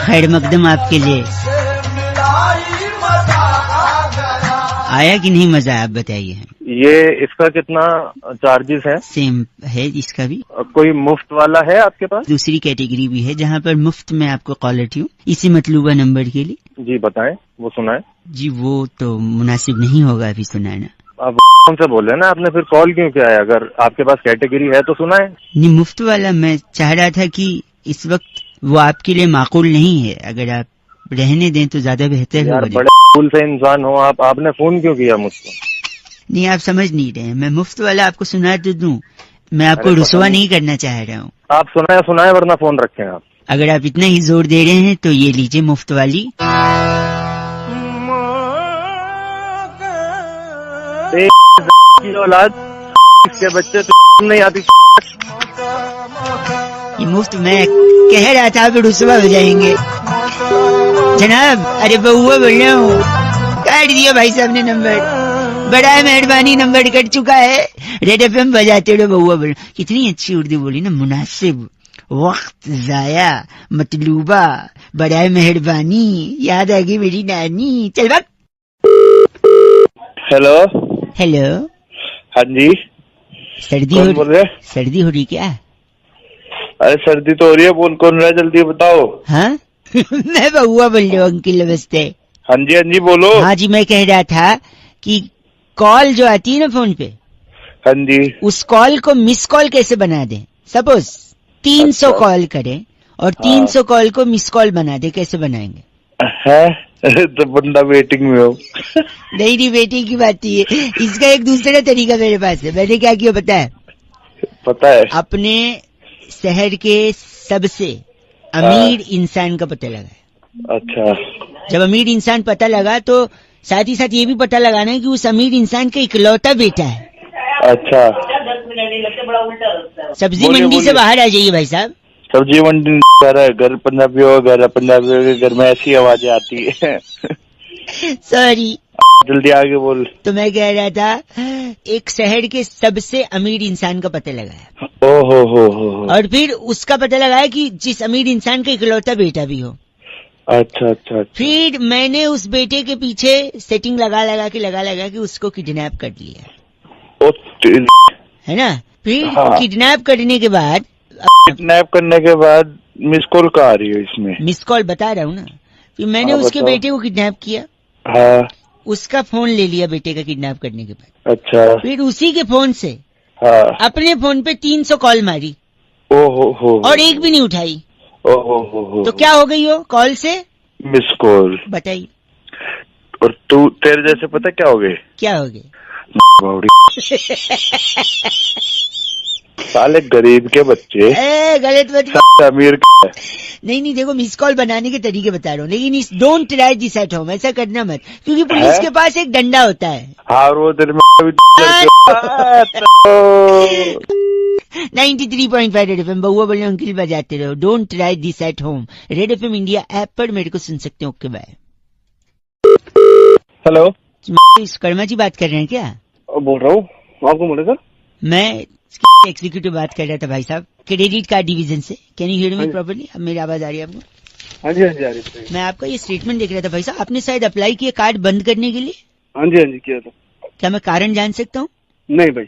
खैर मकदम आपके लिए। आया कि नहीं मजा, आप बताइए। ये इसका कितना चार्जेस है? सेम है इसका भी। कोई मुफ्त वाला है आपके पास? दूसरी कैटेगरी भी है जहाँ पर मुफ्त में आपको कॉलर ट्यून इसी मतलूबा नंबर के लिए। जी बताएं, वो सुनाएं। जी वो तो मुनासिब नहीं होगा अभी सुनाना। आप कौन से बोल रहे हैं ना, आपने फिर कॉल क्यों किया है? अगर आपके पास कैटेगरी है तो सुनाएं। नहीं, मुफ्त वाला मैं चाह रहा था कि इस वक्त वो आपके लिए माकूल नहीं है, अगर आप रहने दें तो ज्यादा बेहतर यार होगा। बड़े फूल से इंसान हो आप, आपने फोन क्यों किया मुझको? नहीं, आप समझ नहीं रहे। मैं मुफ्त वाला आपको सुना तो दूं, मैं आपको रुसवा नहीं करना चाह रहा हूँ। आप सुनाए वरना फोन रखें आप। अगर आप इतना ही जोर दे रहे हैं तो ये लीजिए मुफ्त वाली। की औलाद के बच्चे तो नहीं आती। ये मुफ्त मैं कह रहा था, आप रुसवा हो जाएंगे जनाब। अरे बउआ बोल रहा हूँ, काट दिया भाई साहब ने नंबर। बड़ा मेहरबानी, नंबर कट चुका है। रेड एफएम बजाते रहो बउआ बोल। कितनी अच्छी उर्दू बोली ना, मुनासिब, वक्त जाया, मतलूबा, बड़ा मेहरबानी, याद आ गई मेरी नानी। चल बात। हेलो। हेलो। हाँ जी। सर्दी कौन बोल रहे? सर्दी हो रही क्या? अरे सर्दी तो हो रही है, कौन रहा है जल्दी बताओ। हाँ मैं बउआ बोल रहा हूँ अंकिल, नमस्ते। हाँ जी बोलो। हाँ जी, मैं कह रहा था कि कॉल जो आती है ना फोन पे, हाँ जी, उस कॉल को मिस कॉल कैसे बना दें? सपोज 300 कॉल करें और 300 कॉल को मिस कॉल बना दे, कैसे बनाएंगे? है तो बंदा वेटिंग में हो। नहीं वेटिंग की बात नहीं है, इसका एक दूसरा तरीका मेरे पास है। मैंने क्या किया पता है? पता है। अपने शहर के सबसे अमीर इंसान का पता लगाया। अच्छा। जब अमीर इंसान पता लगा तो साथ ही साथ ये भी पता लगाना है कि उस अमीर इंसान का इकलौता बेटा है। अच्छा। सब्जी मंडी से बाहर आ जाइए भाई साहब। सब्जी मंडी घर पंजाबी हो, घर में ऐसी आवाजें आती है। सॉरी, जल्दी आगे बोल। तो मैं कह रहा था, एक शहर के सबसे अमीर इंसान का पता लगाया। हो। और फिर उसका पता लगाया कि जिस अमीर इंसान का इकलौता बेटा भी हो। अच्छा। फिर मैंने उस बेटे के पीछे सेटिंग लगा के उसको किडनैप कर लिया, है ना। फिर किडनैप करने के बाद मिस कॉल का आ रही है इसमें। मिस कॉल बता रहा हूँ ना। फिर मैंने उसके बेटे को किडनैप किया। हाँ। उसका फोन ले लिया बेटे का किडनैप करने के बाद। अच्छा। फिर उसी के फोन से अपने फोन पे 300 कॉल मारी। ओहो। और एक भी नहीं उठाई। ओहो। तो क्या हो गई हो कॉल से? Miss call. बताइए। और तू तेरे जैसे पता क्या हो गए? क्या हो गए? साले गरीब के बच्चे। गलत बात। अमीर नहीं देखो, मिस कॉल बनाने के तरीके बता रहा हूँ, लेकिन इस don't try this at home, ऐसा करना मत, क्योंकि पुलिस के पास एक डंडा होता है। हाँ, वो तेरे में 93.5 रेड एफएम बउआ बोले अंकिल बजाते रहो। Don't try this at home, Red FM India app पर मेरे को सुन सकते हो। Okay bye. Hello, Karma ji बात कर रहे हैं क्या? बोल रहा हूँ। आप कौन बोले सर? मैं एग्जीक्यूटिव बात कर रहा था भाई साहब, क्रेडिट कार्ड डिवीजन से। Can you hear me properly? अब मेरी आवाज आ रही है आपको? हाँ जी आ रही है। मैं आपका ये स्टेटमेंट देख रहा था भाई साहब, आपने शायद अप्लाई किया कार्ड बंद करने के लिए। हाँ जी किया था। क्या मैं कारण जान सकता हूँ? नहीं भाई,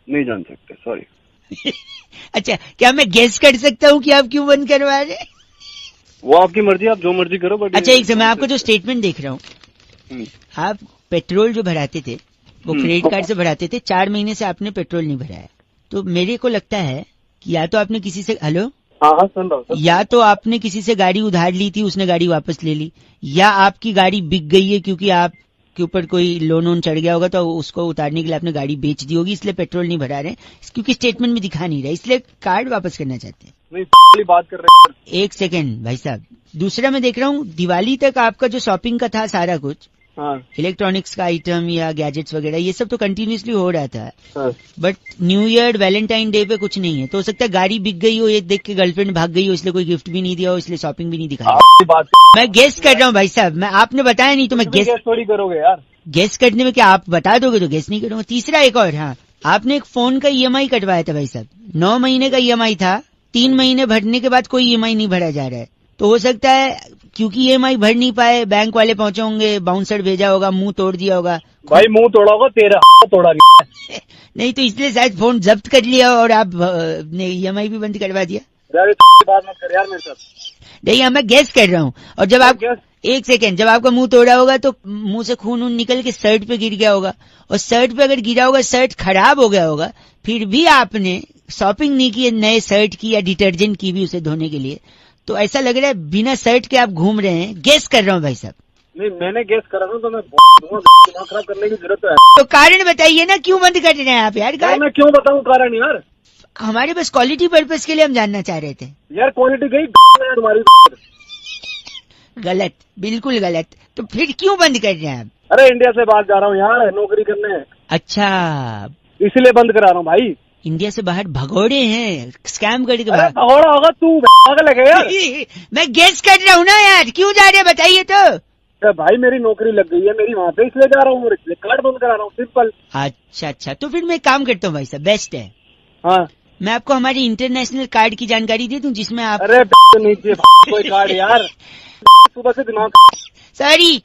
नहीं जान सकते, सॉरी। अच्छा, क्या मैं गेस कर सकता हूँ कि आप क्यों बंद करवा रहे हैं? वो आपकी मर्जी, आप जो मर्जी करो। बट अच्छा, एक मैं आपको जो स्टेटमेंट देख रहा हूँ, आप पेट्रोल जो भराते थे वो क्रेडिट कार्ड से भराते थे, 4 महीने से आपने पेट्रोल नहीं भराया। तो मेरे को लगता है कि या तो आपने किसी से, हेलो, हाँ सुन रहा हूँ, या तो आपने किसी से गाड़ी उधार ली थी, उसने गाड़ी वापस ले ली, या आपकी गाड़ी बिक गई है क्योंकि आपके ऊपर कोई लोन वोन चढ़ गया होगा तो उसको उतारने के लिए आपने गाड़ी बेच दी होगी, इसलिए पेट्रोल नहीं भरा रहे हैं, क्योंकि स्टेटमेंट में दिखा नहीं रहा, इसलिए कार्ड वापस करना चाहते हैं। नहीं बात कर रहे हैं। एक सेकेंड भाई साहब, दूसरा मैं देख रहा हूँ दिवाली तक आपका जो शॉपिंग का था सारा कुछ, हाँ इलेक्ट्रॉनिक्स का आइटम या गैजेट्स वगैरह, ये सब तो कंटिन्यूसली हो रहा था। हाँ। But new year Valentine day पे कुछ नहीं है, तो हो सकता है गाड़ी बिक गई हो, ये देख के गर्लफ्रेंड भाग गई हो, इसलिए कोई गिफ्ट भी नहीं दिया हो, इसलिए शॉपिंग भी नहीं दिखाई। बात मैं गेस कर रहा हूँ भाई साहब, मैं आपने बताया नहीं तो मैं गेस थोड़ी करोगे यार। गेस करने में क्या आप बता दोगे तो गेस नहीं करूंगा। तीसरा एक और, हाँ, आपने एक फोन का ईएमआई कटवाया था भाई साहब, 9 महीने का ईएमआई था, 3 महीने भरने के बाद कोई ईएमआई नहीं भरा जा रहा है, तो हो सकता है क्योंकि ईएमआई भर नहीं पाए, बैंक वाले पहुंचे होंगे, बाउंसर भेजा होगा, मुंह तोड़ दिया होगा। भाई मुंह तोड़ा होगा, तेरा तोड़ा नहीं। नहीं तो इसलिए शायद फोन जब्त कर लिया और आप ने ईएमआई भी बंद करवा दिया। बात मत कर यार मेरे साथ। नहीं, मैं गेस कर रहा हूँ। और जब आप, एक सेकेंड, जब आपका मुंह तोड़ा होगा तो मुंह से खून उन निकल के शर्ट पे गिर गया होगा, और शर्ट पे अगर गिरा होगा, शर्ट खराब हो गया होगा, फिर भी आपने शॉपिंग नहीं की नए शर्ट की या डिटर्जेंट की भी उसे धोने के लिए, तो ऐसा लग रहा है बिना शर्ट के आप घूम रहे हैं। गेस कर रहा हूँ भाई साहब। नहीं मैंने गेस करा था, तो मैं दिमाग खराब करने की जरूरत है। तो कारण बताइए ना, क्यों बंद कर रहे हैं आप यार? मैं क्यों बताऊं कारण यार? हमारे बस क्वालिटी पर्पस के लिए हम जानना चाह रहे थे यार। क्वालिटी गई तुम्हारी। गलत, बिल्कुल गलत। तो फिर क्यों बंद कर रहे हैं आप? अरे इंडिया से बाहर जा रहा हूँ यार, नौकरी करने। अच्छा, इसलिए बंद करा रहा हूँ भाई। इंडिया से बाहर भगोड़े हैं, स्कैम करके अरे भगोड़ा होगा तू, पागल है यार। मैं गेस कर रहा हूँ ना यार, क्यों जा रहे हैं बताइए तो। भाई मेरी नौकरी लग गई है मेरी वहाँ पे, इसलिए जा रहा हूँ, इसलिए कार्ड बंद करा रहा हूँ, सिंपल। अच्छा, तो फिर मैं एक काम करता हूँ भाई साहब, बेस्ट है, हाँ, मैं आपको हमारी इंटरनेशनल कार्ड की जानकारी दे दूं जिसमें आप, अरे नहीं चाहिए कोई कार्ड यार, सुबह से दिमाग। सॉरी,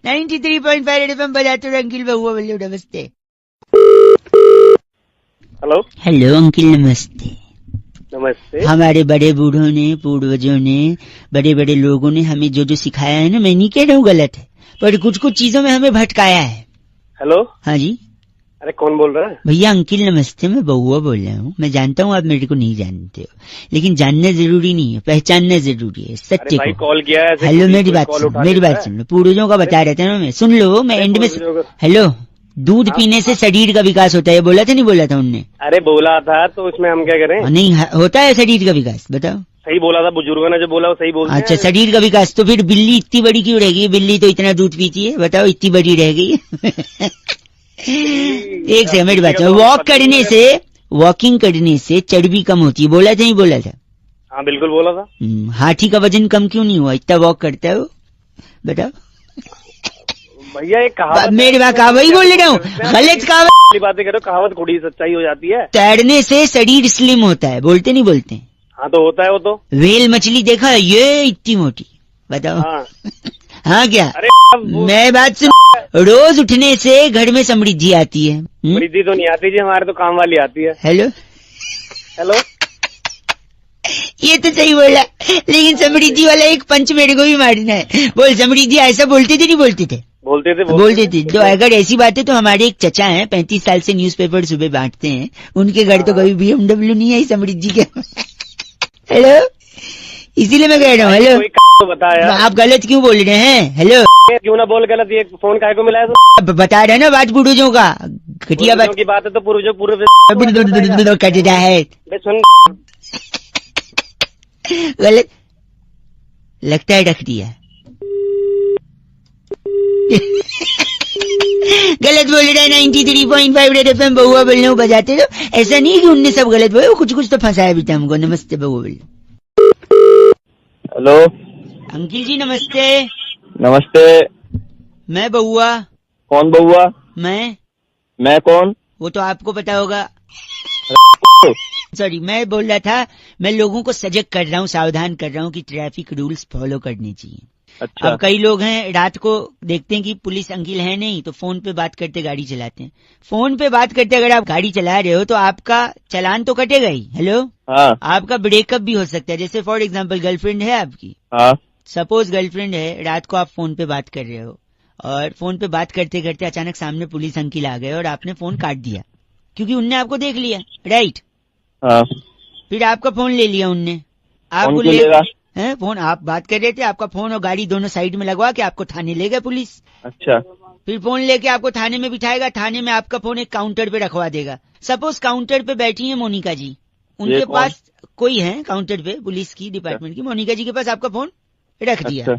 93.5 FM बजाते रहो अंकिल बहुआ बोलो, नमस्ते। हेलो अंकिल, नमस्ते। नमस्ते। हमारे बड़े बूढ़ों ने, पूर्वजों ने, बड़े बड़े लोगों ने हमें जो जो सिखाया है ना, मैं नहीं कह रहा हूँ गलत है, पर कुछ कुछ चीजों में हमें भटकाया है। हेलो, हाँ जी। अरे कौन बोल रहा है? भैया अंकिल नमस्ते, मैं बहुआ बोल रहा हूँ। मैं जानता हूँ आप मेरे को नहीं जानते हो, लेकिन जानना जरूरी नहीं है, पहचानना जरूरी है सत्य को। कॉल किया है। हेलो, मेरी बात सुन लो, पूर्वजों का बता रहे थे ना मैं, सुन लो, मैं एंड में। हेलो, दूध पीने से शरीर का विकास होता है, बोला था नहीं बोला था उनने? अरे बोला था, तो उसमें हम क्या करें? नहीं होता है शरीर का विकास, बताओ। सही बोला था, बुजुर्गों ने जो बोला वो सही बोल। अच्छा, शरीर का विकास, तो फिर बिल्ली इतनी बड़ी क्यों रह गई? बिल्ली तो इतना दूध पीती है, बताओ, इतनी बड़ी रह गई। एक से मेरी बात, वॉकिंग करने से चर्बी कम होती है, बोला था नहीं बोला था? हाँ बिल्कुल बोला था। हाथी का वजन कम क्यों नहीं हुआ, इतना वॉक करता है वो, बताओ भैया। एक कहावत, मेरी बात वही बोल रहा हूँ, गलत कहावत बातें करो, कहावत थोड़ी सच्चाई हो जाती है। तैरने से शरीर स्लिम होता है, बोलते नहीं बोलते? हाँ तो होता है वो तो। व्हेल मछली देखा है, ये इतनी मोटी, बताओ। हाँ क्या? अरे मैं बात सुन, रोज उठने से घर में समृद्धि आती है। समृद्धि तो नहीं आती जी, हमारे तो काम वाली आती है। हेलो, ये तो सही बोला, लेकिन समृद्धि वाला एक पंच मेरे को भी मारना है। बोल समृद्धि, ऐसा बोलते थे नहीं बोलते थे? बोलते थे। तो अगर ऐसी बात है तो हमारे एक चचा हैं, 35 साल से न्यूज़पेपर सुबह बांटते हैं, उनके घर तो कभी BMW नहीं आई समृद्धि के। हेलो, इसीलिए मैं कह रहा हूँ। हेलो, तो बताया आप गलत क्यों बोल रहे हैं? हेलो, क्यों ना बोल गलत, ये फोन काहे को मिला है? तो बता रहे ना बात पूर्वजों का, घटिया बात की बात है, तो पूर्व कट रहा है। सुन, गलत लगता है, रख दिया। गलत बोल रहा है। 93.5 रेड FM बहुआ बोलने बजाते रहो, ऐसा नहीं कि उनने सब गलत बोले, कुछ कुछ तो फंसाया भी था हमको। नमस्ते बहुआ बोल। हेलो अंकिल जी, नमस्ते। नमस्ते। मैं बहुआ। कौन बहुआ? मैं कौन? वो तो आपको पता होगा। सॉरी, मैं बोल रहा था, मैं लोगों को सजग कर रहा हूँ, सावधान कर रहा हूँ कि ट्रैफिक रूल्स फॉलो करने चाहिए। अच्छा। अब कई लोग हैं रात को देखते हैं कि पुलिस अंकिल है नहीं, तो फोन पे बात करते गाड़ी चलाते हैं। फोन पे बात करते अगर आप गाड़ी चला रहे हो तो आपका चालान तो कटेगा ही। हेलो, हाँ आपका ब्रेकअप भी हो सकता है। जैसे फॉर एग्जांपल गर्लफ्रेंड है आपकी, हाँ सपोज गर्लफ्रेंड है, रात को आप फोन पे बात कर रहे हो और फोन पे बात करते करते अचानक सामने पुलिस अंकिल आ गए और आपने फोन काट दिया क्योंकि उनने आपको देख लिया, राइट? हाँ। फिर आपका फोन ले लिया उनने, आपको कौन क्यों लेगा? हैं फोन, आप बात कर रहे थे, आपका फोन और गाड़ी दोनों साइड में लगवा के आपको थाने ले गए पुलिस। अच्छा। फिर फोन लेके आपको थाने में बिठाएगा, थाने में आपका फोन एक काउंटर पे रखवा देगा। सपोज काउंटर पे बैठी है मोनिका जी, उनके कौन? पास कोई है काउंटर पे, पुलिस की डिपार्टमेंट की, मोनिका जी के पास आपका फोन रख दिया। अच्छा।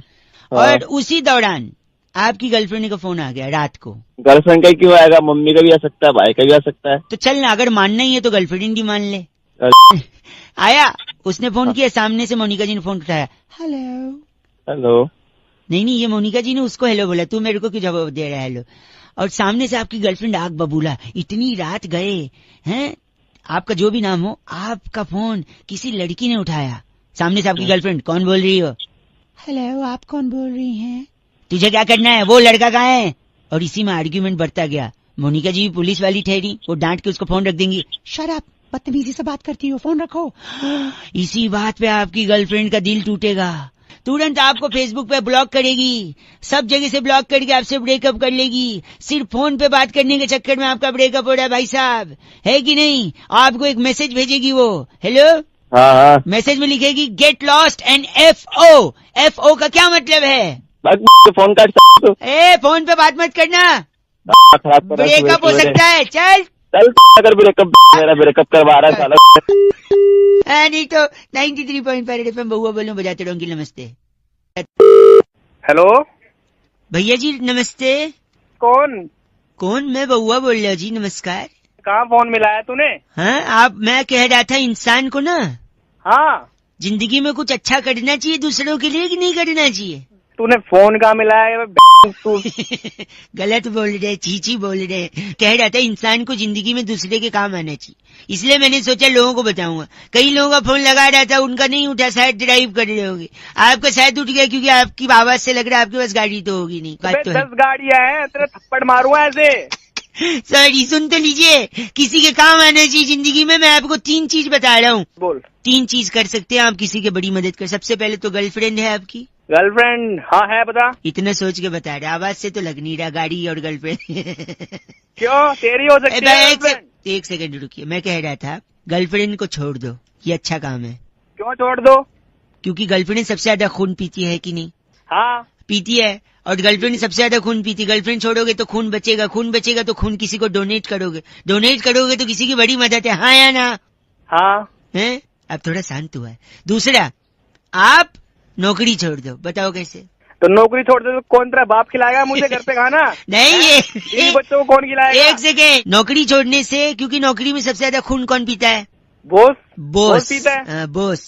हाँ। और उसी दौरान आपकी गर्लफ्रेंड का फोन आ गया रात को। गर्लफ्रेंड का क्यों आएगा? मम्मी का भी आ सकता है, भाई का भी आ सकता है। तो चल ना, अगर मानना ही है तो गर्लफ्रेंड ही मान ले। चल। आया, उसने फोन किया, सामने से मोनिका जी ने फोन उठाया, हेलो। हेलो। नहीं, ये मोनिका जी ने उसको हेलो बोला, तू मेरे को क्यों जवाब दे रहा है हेलो? और सामने से आपकी गर्लफ्रेंड आग बबूला, इतनी रात गए हैं, आपका जो भी नाम हो, आपका फोन किसी लड़की ने उठाया। सामने से आपकी गर्लफ्रेंड, कौन बोल रही हो? हेलो, आप कौन बोल रही हैं? तुझे क्या करना है? वो लड़का कहाँ है? और इसी में आर्ग्यूमेंट बढ़ता गया। मोनिका जी पुलिस वाली ठहरी, वो डांट के उसको फोन रख देंगी, शट अप, बदतमीजी से बात करती हो, फोन रखो। इसी बात पे आपकी गर्लफ्रेंड का दिल टूटेगा, तुरंत आपको फेसबुक पे ब्लॉक करेगी, सब जगह से ब्लॉक करके आपसे ब्रेकअप कर लेगी। सिर्फ फोन पे बात करने के चक्कर में आपका ब्रेकअप हो रहा है भाई साहब, है कि नहीं? आपको एक मैसेज भेजेगी वो, हेलो, हाँ हाँ। मैसेज में लिखेगी get lost and FO। FO का क्या मतलब है? फोन काट सकते हो। ए, फोन पे बात मत करना, खराब कर रहा है, ब्रेकअप हो सुबह सकता है। चल अगर ब्रेकअप मेरा ब्रेकअप करवा रहा है साला। नहीं तो 93.5 FM बहुआ बोलूं, बजाते रहो अंकिल। नमस्ते हेलो भैया जी, नमस्ते। कौन? मैं बहुआ बोल रहा हूँ जी, नमस्कार। कहाँ फोन मिलाया तूने? हाँ, आप, मैं कह रहा था इंसान को ना हाँ, जिंदगी में कुछ अच्छा करना चाहिए दूसरों के लिए कि नहीं करना चाहिए? तूने फोन कहाँ मिलाया? तू गलत बोल रहे, चीची बोल रहे। कह रहा था इंसान को जिंदगी में दूसरे के काम आना चाहिए, इसलिए मैंने सोचा लोगों को बताऊंगा। कई लोगों का फोन लगा रहा था, उनका नहीं उठा, शायद ड्राइव कर रहे होगे। आपका शायद उठ गया क्योंकि आपकी आवाज से लग रहा है आपके पास गाड़ी तो होगी नहीं। बात तो 10 गाड़ियाँ हैं, तेरे थप्पड़ मारूंगा ऐसे। सॉरी, सुन तो लीजिए, किसी के काम आना चाहिए जिंदगी में। मैं आपको 3 चीज बता रहा हूँ, बोल। 3 चीज कर सकते हैं आप किसी की बड़ी मदद कर। सबसे पहले तो गर्लफ्रेंड है आपकी? गर्लफ्रेंड हाँ है, बता। इतना सोच के बता रहा, आवाज से तो लग नहीं रहा, गाड़ी और गर्लफ्रेंड। क्यों, तेरी हो सकती है गर्लफ्रेंड? एक सेकंड रुकिए, मैं कह रहा था गर्लफ्रेंड को छोड़ दो, ये अच्छा काम है। क्यों छोड़ दो? क्योंकि गर्लफ्रेंड सबसे ज्यादा खून पीती है कि नहीं? हाँ पीती है, और गर्लफ्रेंड सबसे ज्यादा खून पीती। गर्लफ्रेंड छोड़ोगे तो खून बचेगा, खून बचेगा तो खून किसी को डोनेट करोगे, डोनेट करोगे तो किसी की बड़ी मदद है। हाँ या ना? हाँ। हैं? अब थोड़ा शांत हुआ है। दूसरा, आप नौकरी छोड़ दो, बताओ कैसे? तो नौकरी छोड़ दे तो कौन तेरा बाप खिलाएगा मुझे घर पे खाना? नहीं, ये बच्चों को कौन खिलाएगा? एक सेकेंड, नौकरी छोड़ने से, क्योंकि नौकरी में सबसे ज्यादा खून कौन पीता है? बॉस पीता है। बॉस,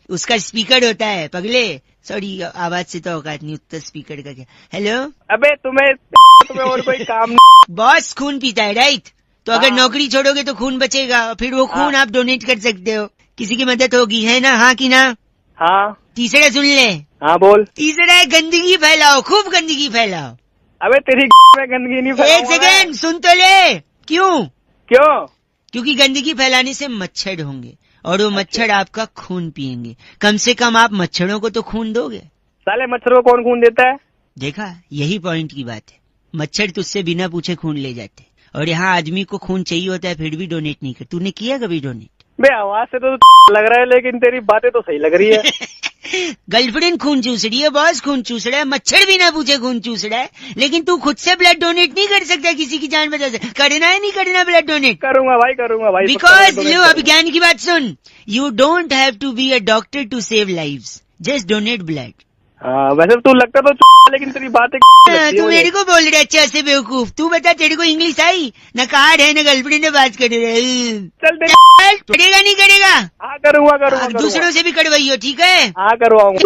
उसका स्पीकर होता है पगले। सॉरी, आवाज से तो औकात नहीं, उत्तर स्पीकर का क्या। हेलो, अबे तुम्हें और कोई काम नहीं। बॉस खून पीता है, राइट? तो अगर हाँ। नौकरी छोड़ोगे तो खून बचेगा, फिर वो खून हाँ। आप डोनेट कर सकते हो, किसी की मदद होगी, है ना? हाँ कि ना? हाँ तीसरा सुन ले। हाँ बोल। तीसरा है गंदगी फैलाओ, खूब गंदगी फैलाओ। अबे तेरी में गंदगी नहीं एक फैलाऊंगा मैं। सेकेंड, सुन तो ले। क्यों? क्योंकि गंदगी फैलाने से मच्छर होंगे और वो मच्छर आपका खून पिएंगे। कम से कम आप मच्छरों को तो खून दोगे। साले मच्छर को कौन खून देता है? देखा, यही पॉइंट की बात है। मच्छर तुझसे बिना पूछे खून ले जाते, और यहाँ आदमी को खून चाहिए होता है फिर भी डोनेट नहीं कर। तूने किया कभी डोनेट? बे आवाज से तो लग रहा है, लेकिन तेरी बातें तो सही लग रही है। गर्लफ्रेंड खून चूस रही है, बॉस खून चूस रहा है, मच्छर बिना पूछे खून चूस रहा है, लेकिन तू खुद से ब्लड डोनेट नहीं कर सकता किसी की जान बचा से। करना है नहीं करना ब्लड डोनेट? करूंगा भाई। बिकॉज लो, अब ज्ञान की बात सुन, you don't have to be a doctor to save lives, just donate blood. हाँ, वैसे तू लगता तो लेकिन तेरी बातें तू मेरे को बोल रहा है अच्छा से बेवकूफ। तू बता, तेरे को इंग्लिश आई? न कार्ड है न गर्लफ्रेंड ने बात कर रहे। चल करेगा नहीं करेगा? हाँ करूंगा। दूसरों से भी करवाइयो, ठीक है? हाँ करवाऊंगा।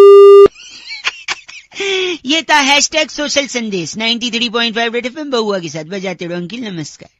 ये था #सोशल संदेश 93.5 रेड FM बहुआ के साथ। बजाते रहो अंकिल, नमस्कार।